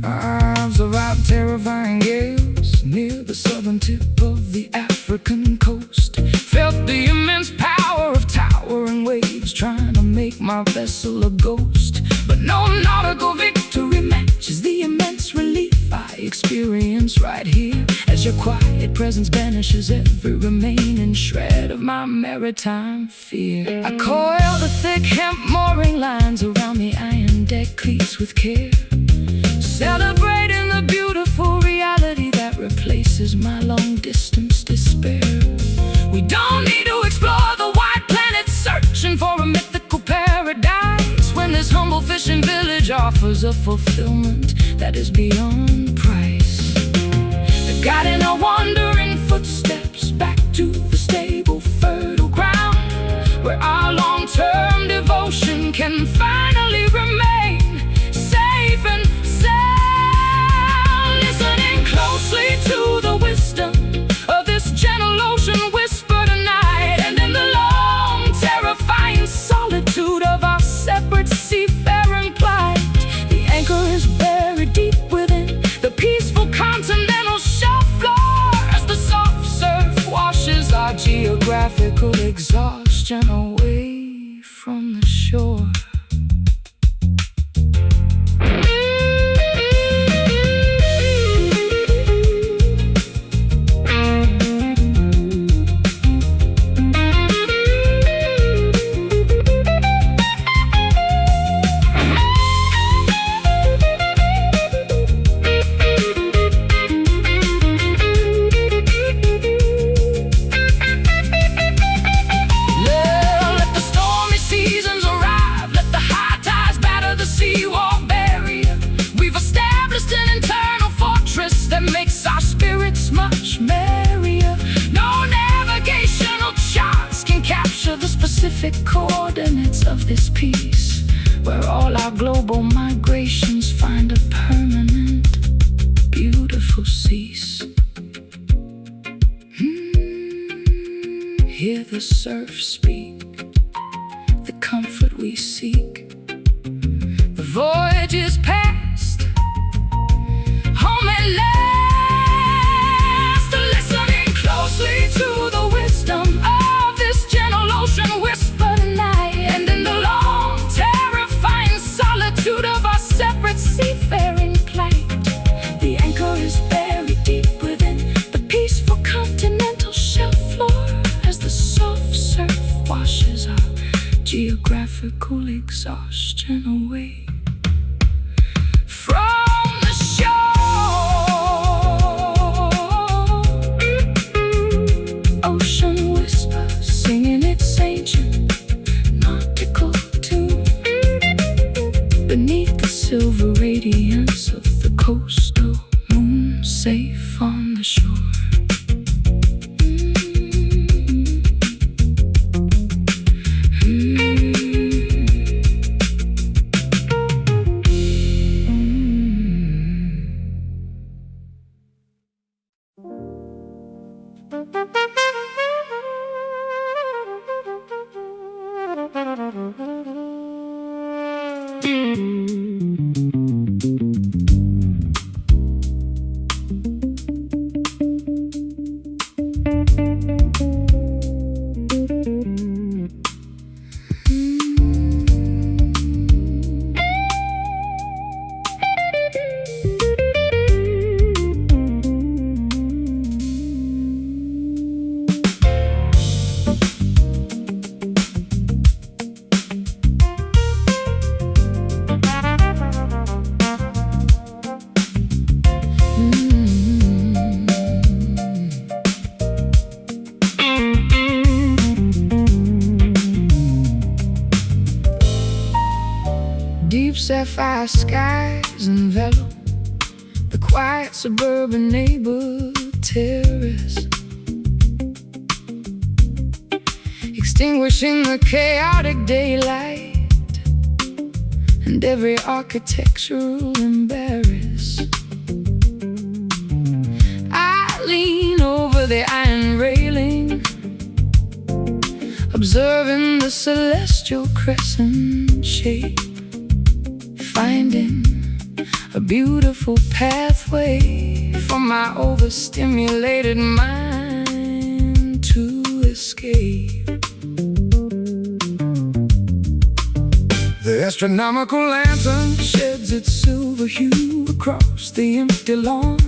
I observed terrifying gales near the southern tip of the African coast, Felt the immense power of towering waves trying to make my vessel a ghost. But no nautical victory matches the immense relief I experience right here, as your quiet presence banishes every remaining shred of my maritime fear. I coil the thick hemp mooring lines around the iron deck cleats with care, celebrating the beautiful reality that replaces my long-distance despair. We don't need to explore the wide planet searching for a mythical paradise, when this humble fishing village offers a fulfillment that is beyond price. The guiding our wandering footsteps back to the stable, fertile ground, where our long-term devotion can finally remain safe and sound. Listening closely to the wisdom of this gentle ocean whisper tonight, and in the long, terrifying solitude of our separate seafaring plight, the anchor is buried deep within the peaceful continental shelf floor, as the soft surf washes our geographical exhaustion away from the shore. Coordinates of this piece, where all our global migrations find a permanent, beautiful cease. Hear the surf speak, the comfort we seek. The voyage is past, home at last. Listening closely to the wisdom of this gentle ocean whisper tonight, and in the long, terrifying solitude of our separate seafaring plight, the anchor is buried deep within the peaceful continental shelf floor, as the soft surf washes our geographical exhaustion away from the shore. Deep sapphire skies envelop the quiet suburban neighborhood terrace, extinguishing the chaotic daylight and every architectural embarrass. I lean over the iron railing, observing the celestial crescent shape, finding a beautiful pathway for my overstimulated mind to escape. The astronomical lantern sheds its silver hue across the empty lawn,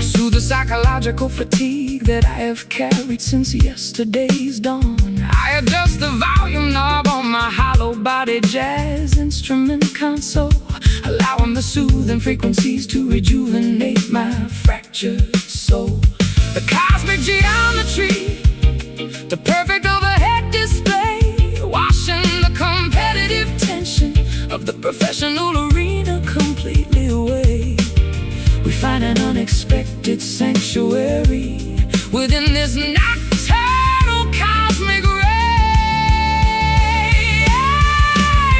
soothe the psychological fatigue that I have carried since yesterday's dawn. I adjust the volume knob on my hollow-bodied jazz instrument console, allowing the soothing frequencies to rejuvenate my fractured soul. The cosmic geometry, the perfect overhead display, washing the competitive tension of the professional arena completely away. We find an unexpected sanctuary within this nocturnal cosmic ray,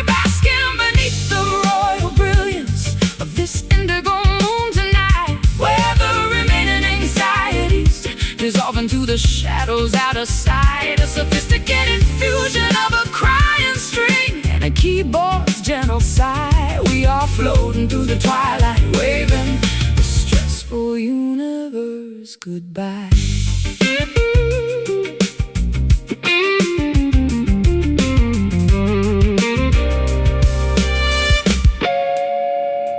basking beneath the royal brilliance of this indigo moon tonight, where the remaining anxieties dissolve into the shadows out of sight. A sophisticated fusion of a crying string and a keyboard's gentle sigh. We are floating through the twilight, waving the stressful universe goodbye.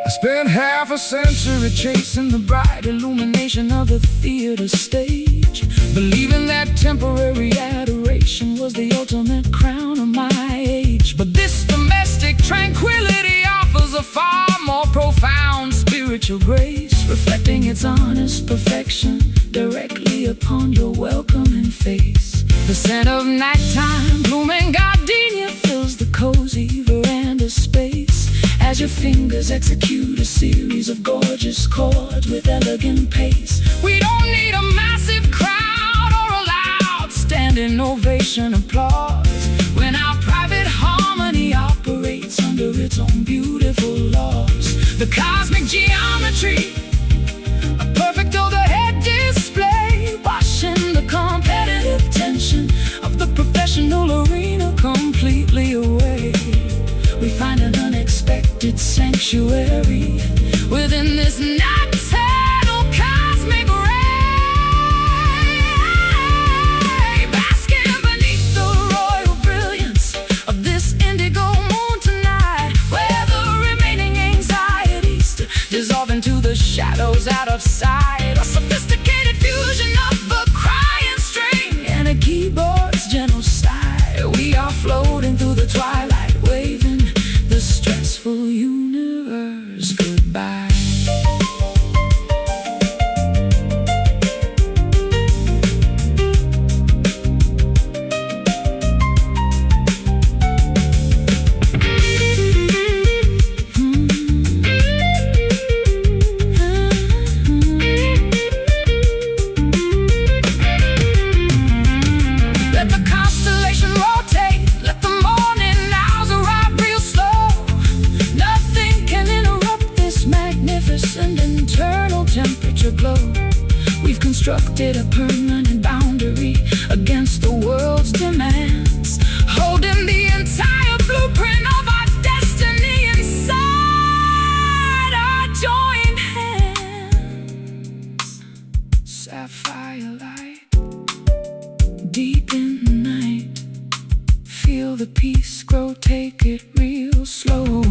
I spent half a century chasing the bright illumination of the theater stage, believing that temporary adoration was the ultimate crown of my age. But this domestic tranquility offers a far more profound spiritual grace, reflecting its honest perfection directly upon your welcoming face. The scent of nighttime blooming gardenia fills the cozy veranda space, as your fingers execute a series of gorgeous chords with elegant pace. We don't need a massive crowd or a loud standing ovation applause when our private harmony operates under its own beautiful laws. The cosmic geometry, a perfect overhead display, washing the competitive tension of the professional arena completely away. We find an unexpected sanctuary within this nocturnal cosmic ray, basking beneath the royal brilliance of this indigo moon tonight, where the remaining anxieties dissolve into the shadows the peace grow, take it real slow.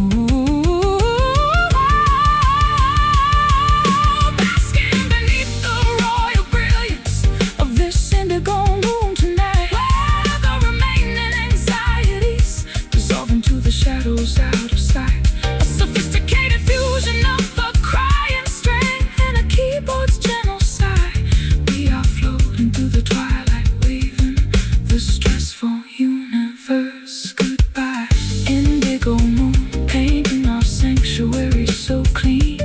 Basking beneath the royal brilliance of this indigo moon tonight, where the remaining anxieties dissolve into the shadows out of sight. A sophisticated fusion of the crying strength and a keyboard's gentle sigh. We are floating through the twilight, waving the stressful universe goodbye. Indigo moon painting our sanctuary so clean,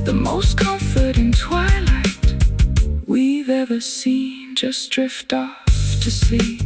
the most comforting twilight we've ever seen. Just drift off to sleep.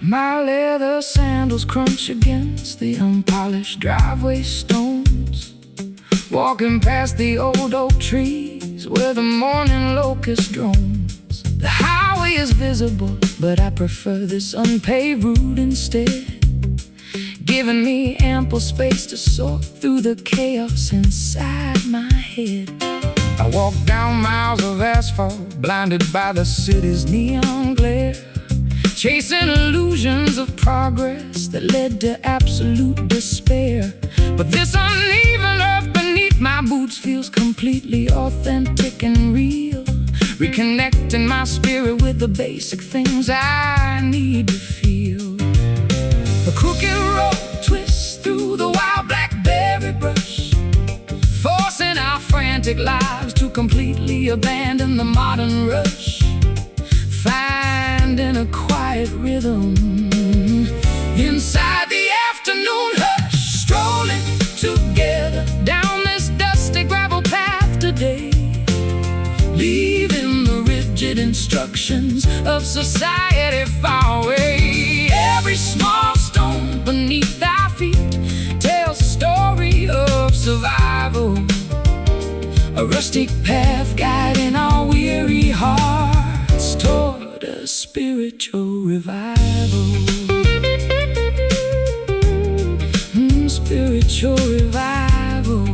My leather sandals crunch against the unpolished driveway stones, walking past the old oak trees where the morning locust drones. The highway is visible, but I prefer this unpaved route instead, giving me ample space to sort through the chaos inside my head. I walk down miles of asphalt, blinded by the city's neon glare, chasing illusions of progress that led to absolute despair. But this uneven earth beneath my boots feels completely authentic and real, reconnecting my spirit with the basic things I need to feel. The crooked road twists through the wild blackberry brush, forcing our frantic lives to completely abandon the modern rush, finding a quiet rhythm inside the afternoon hush, strolling together down this dusty gravel path today, leaving the rigid instructions of society far away. Every small stone beneath our feet tells a story of survival, a rustic path guiding our weary hearts toward a spiritual revival. Spiritual revival.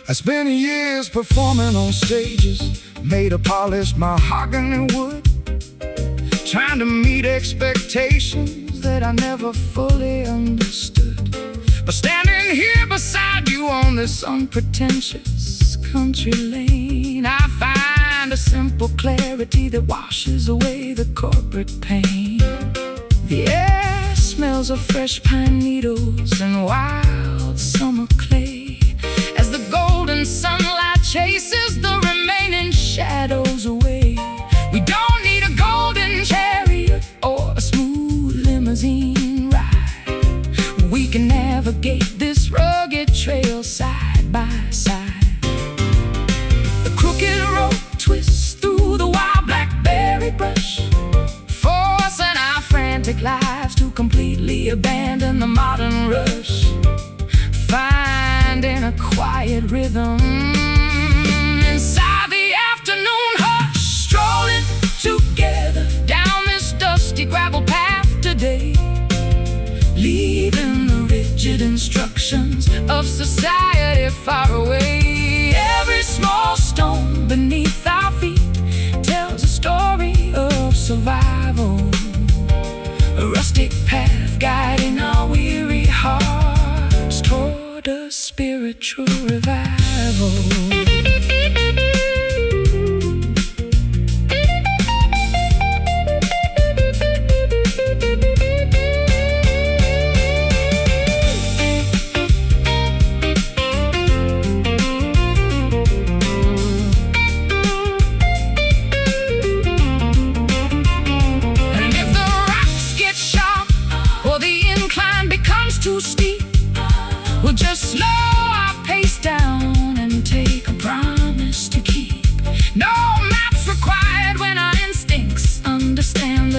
I spent years performing on stages made of polished mahogany wood, trying to meet expectations that I never fully understood. But standing here beside you on this unpretentious country lane, I find a simple clarity that washes away the corporate pain. The air smells of fresh pine needles and wild summer clay, as the golden sunlight chases the remaining shadows away. We don't need a golden chariot or a smooth limousine ride. We can navigate this rugged trail side by side. The crooked road twists through the wild blackberry brush, forcing our frantic lives to completely abandon the modern rush, finding a quiet rhythm inside the afternoon hush, strolling together down this dusty gravel path today, leaving the rigid instructions of society far away. Every small stone beneath our feet tells a story of survival, a rustic path guiding our weary hearts toward a spiritual revival.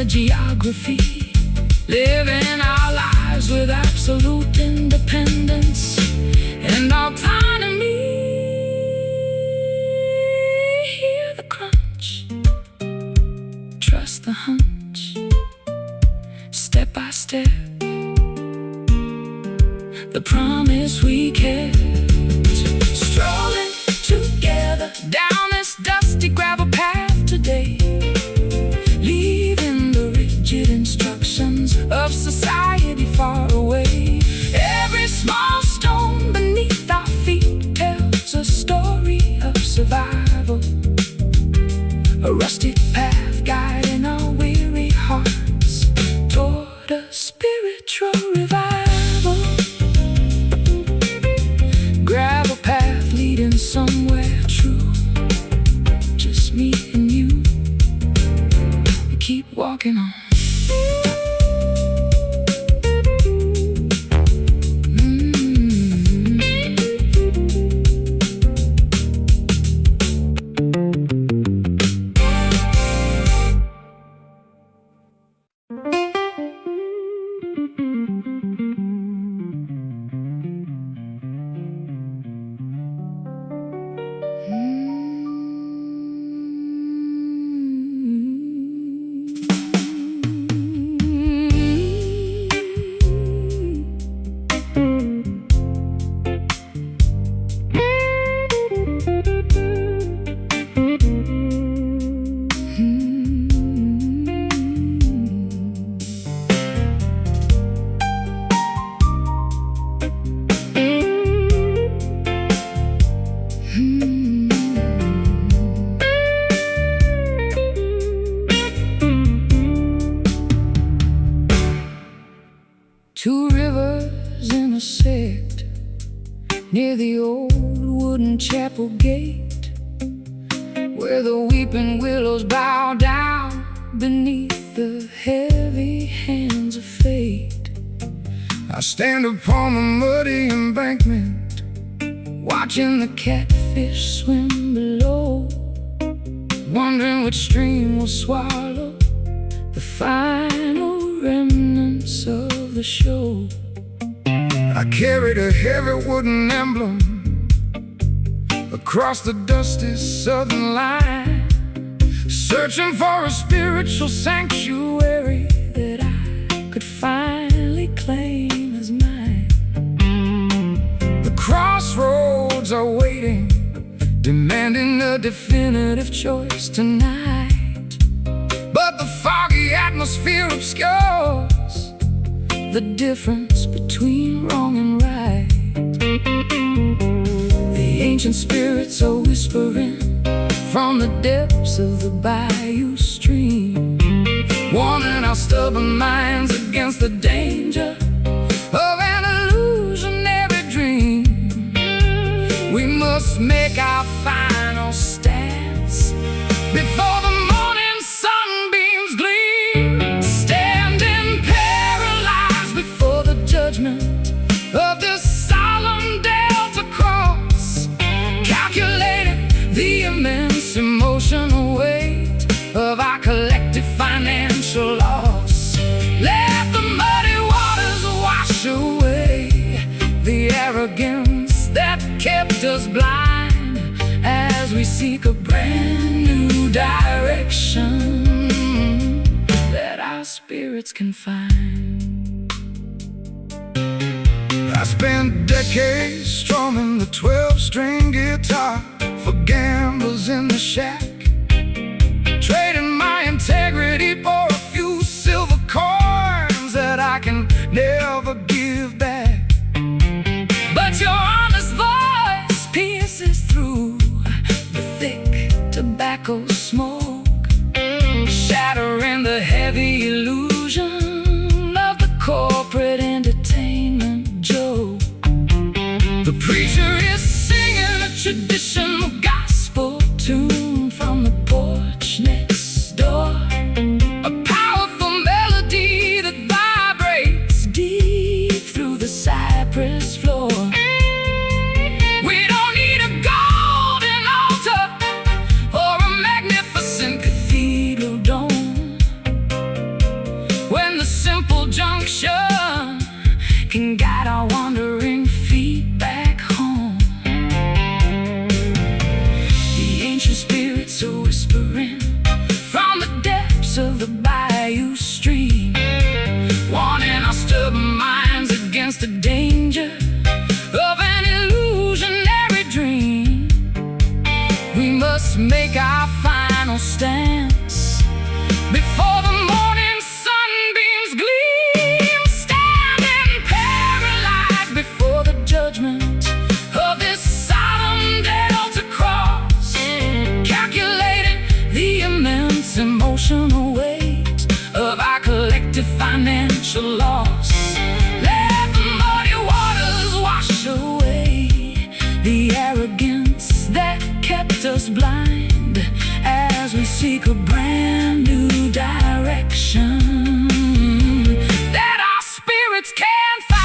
the geography, living our lives with absolute independence and autonomy. Hear the crunch, trust the hunch, step by step, the promise we kept. Strolling together down this dusty gravel path today, leaving the rigid instructions of society far away. Every small stone beneath our feet tells a story of survival, a rusty path guiding our weary hearts toward a spiritual revival. Gravel path leading somewhere true, just me and you. We keep walking on. Two rivers intersect near the old wooden chapel gate, where the weeping willows bow down beneath the heavy hands of fate. I stand upon the muddy embankment, watching the catfish swim below, wondering which stream will swallow the final remnants of the show. I carried a heavy wooden emblem across the dusty southern line, searching for a spiritual sanctuary that I could finally claim as mine. The crossroads are waiting, demanding a definitive choice tonight, but the foggy atmosphere obscures the difference between wrong and right. The ancient spirits are whispering from the depths of the bayou stream, warning our stubborn minds against the danger of an illusionary dream. We must make our final stance before the morning sunbeams gleam, standing paralyzed before the judgment of this solemn Delta cross, calculating the immense emotional weight of our collective financial loss. Let the muddy waters wash away the arrogance that kept us blind, as we seek a brand new direction that our spirits can find. I spent decades strumming the 12-string guitar for gamblers in the shack, trading my integrity for a few silver coins that I can never give back. But your honest voice pierces through the thick tobacco smoke, shattering the heavy illusion of the corporate entertainment joke. The preacher is singing a traditional gospel tune from the porch next door, a powerful melody that vibrates deep through the cypress floor. We don't need a golden altar or a magnificent cathedral dome. spirits are whispering from the depths of the bayou stream, warning our stubborn minds against the danger of an illusionary dream. We must make our final stance before the morning sunbeams gleam, standing paralyzed before the judgment of this solemn Delta cross, calculating the immense emotional weight of our collective financial loss. Let the muddy waters wash away the arrogance that kept us blind as we seek a brand new direction that our spirits can find.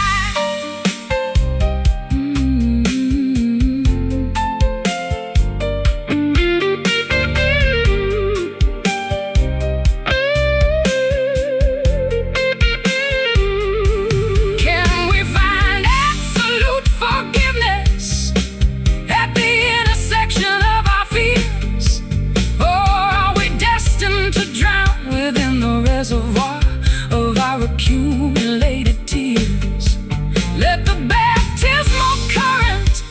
Can we find absolute forgiveness at the intersection of our fears? Or are we destined to drown within the reservoir of our accumulated tears? Let the baptismal current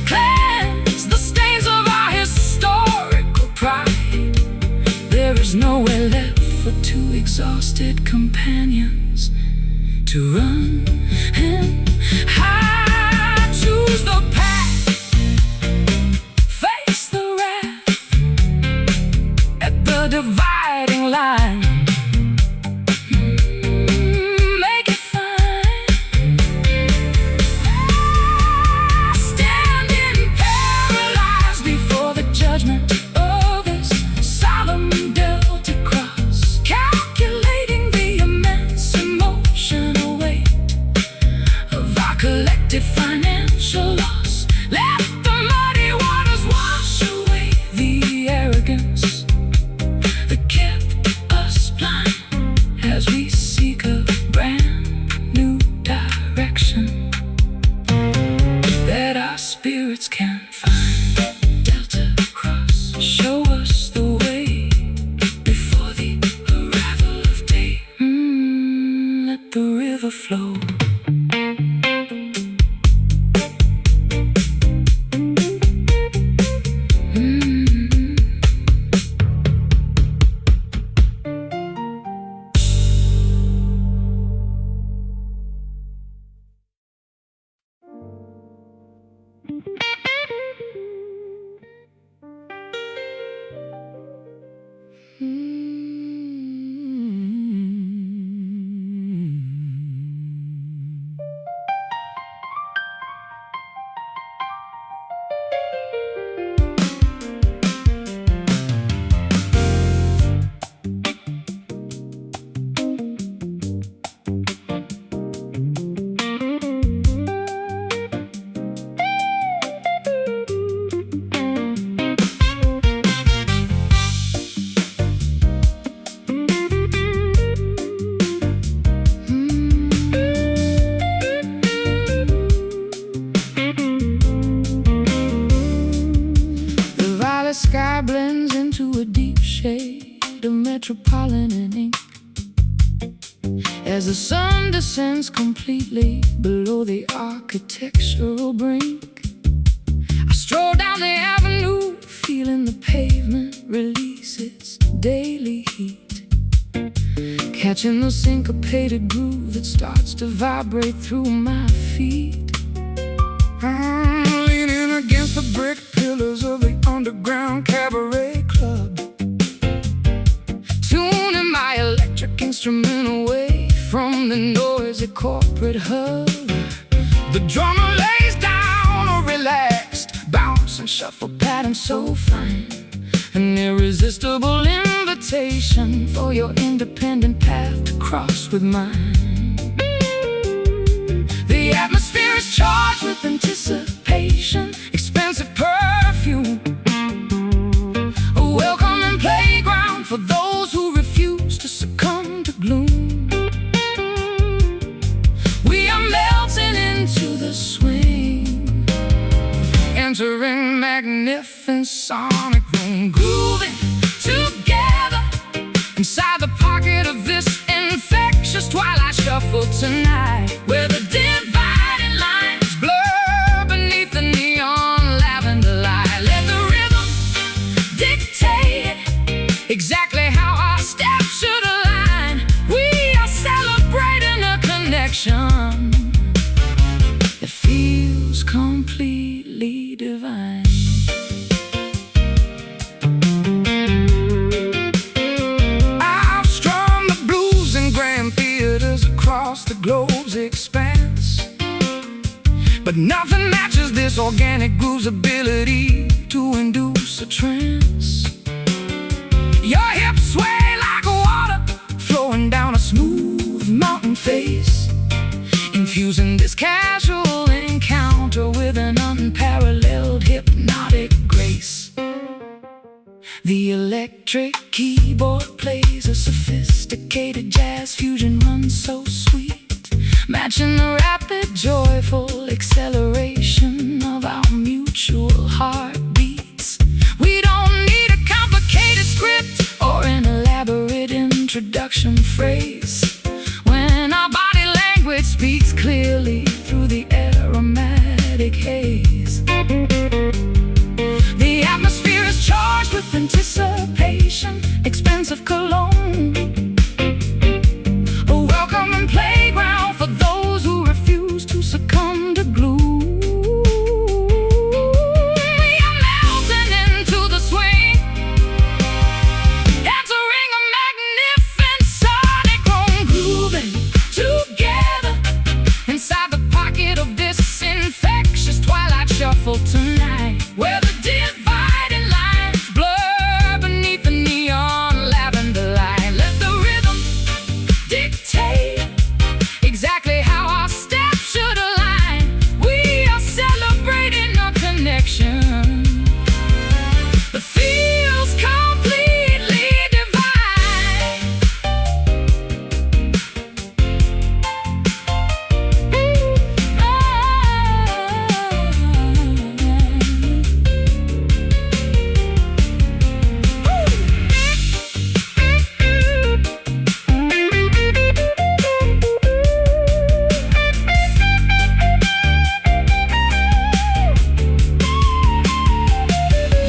cleanse the stains of our historical pride. There is nowhere left for two exhausted companions to run and hide. Choose the path, face the wrath at the dividing line. Make it fine. Standing paralyzed before the judgment of this solemn Delta cross, calculating the immense emotional weight of our collective financial loss. Let the muddy waters wash away the arrogance that kept us blind as we seek a brand new direction that our spirits can find. Delta cross, show us the way before the arrival of day. Let the river flow. The sky blends into a deep shade of metropolitan ink as the sun descends completely below the architectural brink. I stroll down the avenue, feeling the pavement release its daily heat, catching the syncopated groove that starts to vibrate through my feet. I'm leaning against the brick pillars of the underground cabaret club, tuning my electric instrument away from the noisy corporate hub. The drummer lays down a relaxed bounce and shuffle pattern so fine, an irresistible invitation for your independent path to cross with mine. The atmosphere is charged with anticipation, expensive perfume, a welcoming playground for those who refuse to succumb to gloom. We are melting into the swing, entering magnificent sonic room. grown grooving together inside the pocket of this infectious twilight shuffle tonight, where the dividing lines blur beneath the neon lavender light. Let the rhythm dictate exactly how our steps should align. We are celebrating a connection that feels completely divine. I've strummed the blues in grand theaters across the globe's expanse, but nothing matches this organic groove's ability to induce a trance. Your hips sway like water flowing down a smooth mountain face, infusing this casual encounter with an unparalleled hypnotic grace. The electric keyboard plays a sophisticated jazz fusion run so sweet, matching the rapid, joyful acceleration of our mutual heartbeats. We don't need a complicated script or an elaborate introduction phrase when our body language speaks clearly through the aromatic haze. The atmosphere is charged with anticipation, expensive cologne, a welcoming playground for those who refuse to succumb to gloom. We are melting into the swing, entering a magnificent sonic grown grooving together inside the pocket of this infectious twilight shuffle tonight, where the dividing lines blur beneath the neon lavender light. Let the rhythm dictate exactly how our steps should align. We are celebrating a connection that feels completely divine.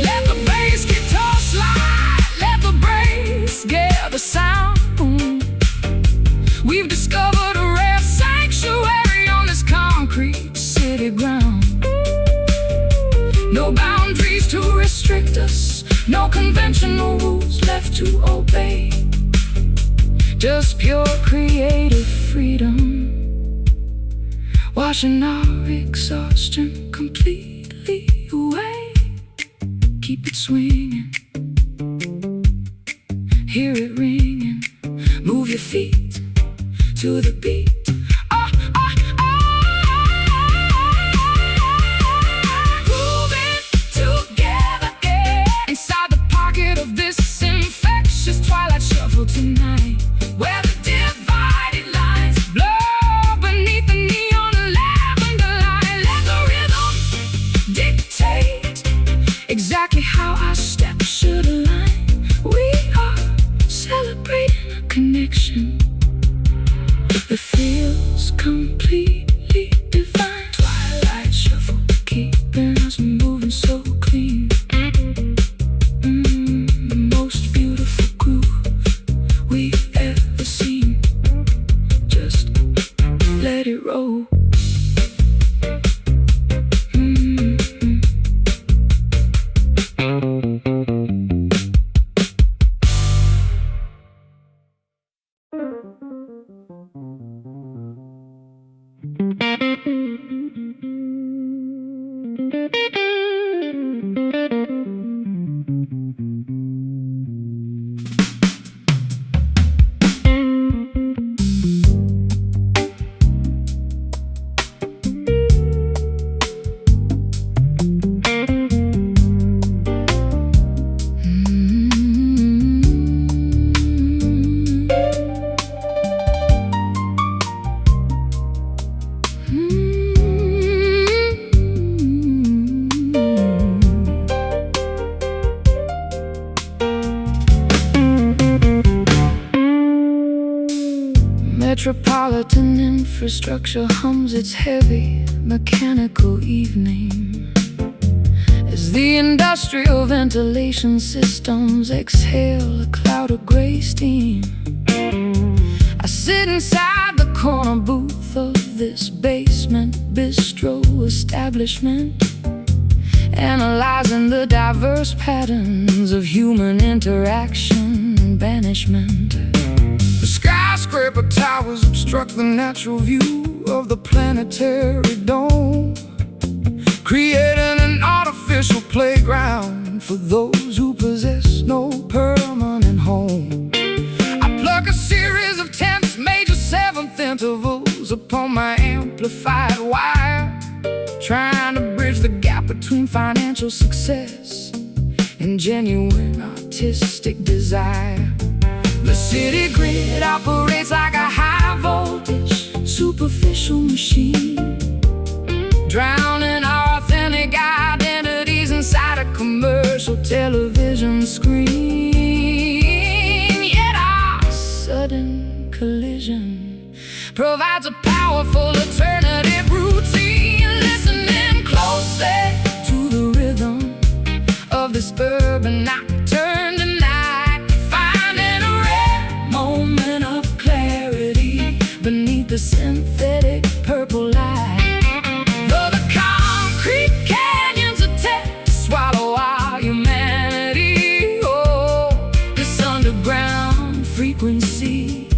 Let the bass guitar slide, let the brass gather sound. We've discovered a rare sanctuary on this concrete city ground. No boundaries to restrict us, no conventional rules left to obey. Just pure creative freedom, washing our exhaustion completely away. Keep it swinging, hear it ringing, move your feet to the beat. Grooving together, inside the pocket of this infectious twilight shuffle tonight, where the divided lines blur beneath the neon lavender light. Let the rhythm dictate exactly how our steps should align. We are celebrating a connection that feels completely divine. Twilight shuffle, keeping us moving so clean. Most beautiful groove we've Metropolitan infrastructure hums its heavy, mechanical evening as the industrial ventilation systems exhale a cloud of gray steam. I sit inside the corner booth of this basement bistro establishment, analyzing the diverse patterns of human interaction and banishment. The skyscraper towers obstruct the natural view of the planetary dome, creating an artificial playground for those who possess no permanent home. I pluck a series of tense major seventh intervals upon my amplified wire, trying to bridge the gap between financial success and genuine artistic desire. The city grid operates like a high-voltage, superficial machine, drowning our authentic identities inside a commercial television screen. Yet our sudden collision provides a powerful alternative routine, listening closely to the rhythm of this urban nocturne tonight, finding a rare moment of clarity beneath the synthetic purple light. Though the concrete canyons attempt to swallow our humanity, oh, this underground frequency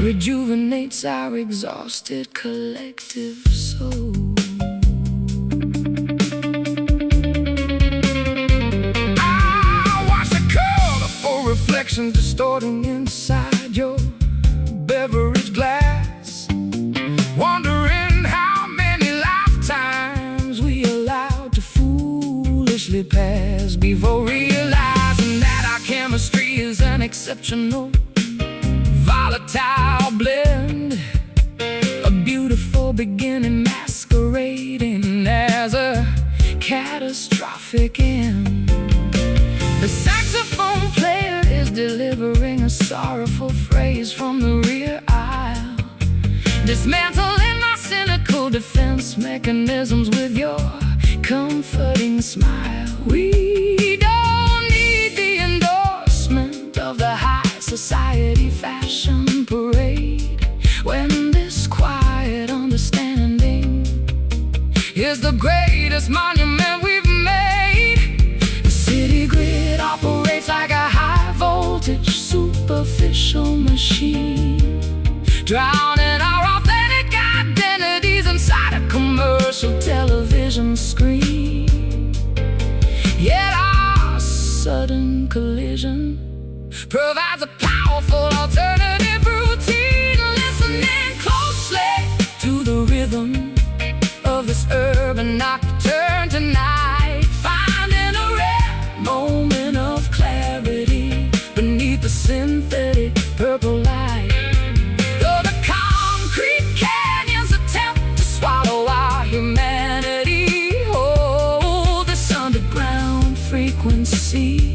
rejuvenates our exhausted collective soul. I watch the colorful reflection distorting inside your beverage glass, wondering how many lifetimes we allowed to foolishly pass before realizing that our chemistry is an exceptional volatile blend, a beautiful beginning masquerading as a catastrophic end. The saxophone player is delivering a sorrowful phrase from the rear aisle, dismantling our cynical defense mechanisms with your comforting smile. We don't need the endorsement of the high society fashion parade when this quiet understanding is the greatest monument we've made. The city grid operates like a high-voltage, superficial machine, drowning our authentic identities inside a commercial television screen. Yet our sudden collision provides a powerful alternative routine, listening closely to the rhythm of this urban nocturne tonight, finding a rare moment of clarity beneath the synthetic purple light. Though the concrete canyons attempt to swallow our humanity, oh, this underground frequency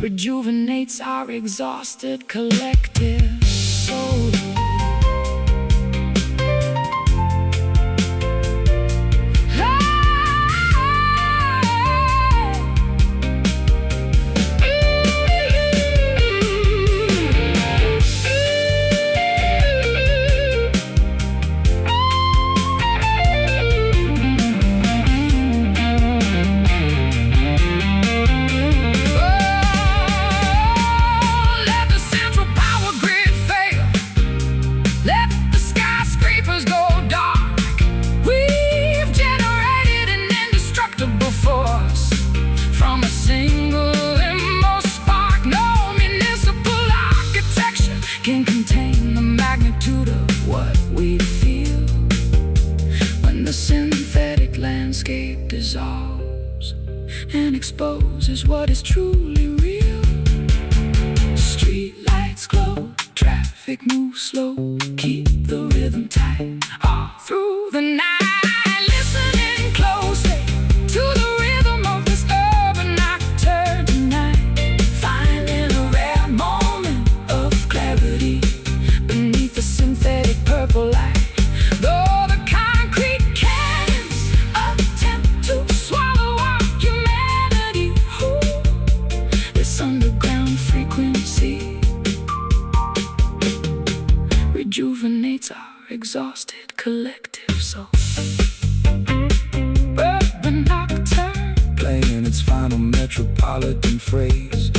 rejuvenates our exhausted collective soul. Can contain the magnitude of what we feel when the synthetic landscape dissolves and exposes what is truly real. Street lights glow, traffic moves slow, keep the rhythm tight all through the night, listening closely to the rhythm of this urban nocturne tonight, finding a rare moment collective soul. Urban nocturne, playing its final metropolitan phrase.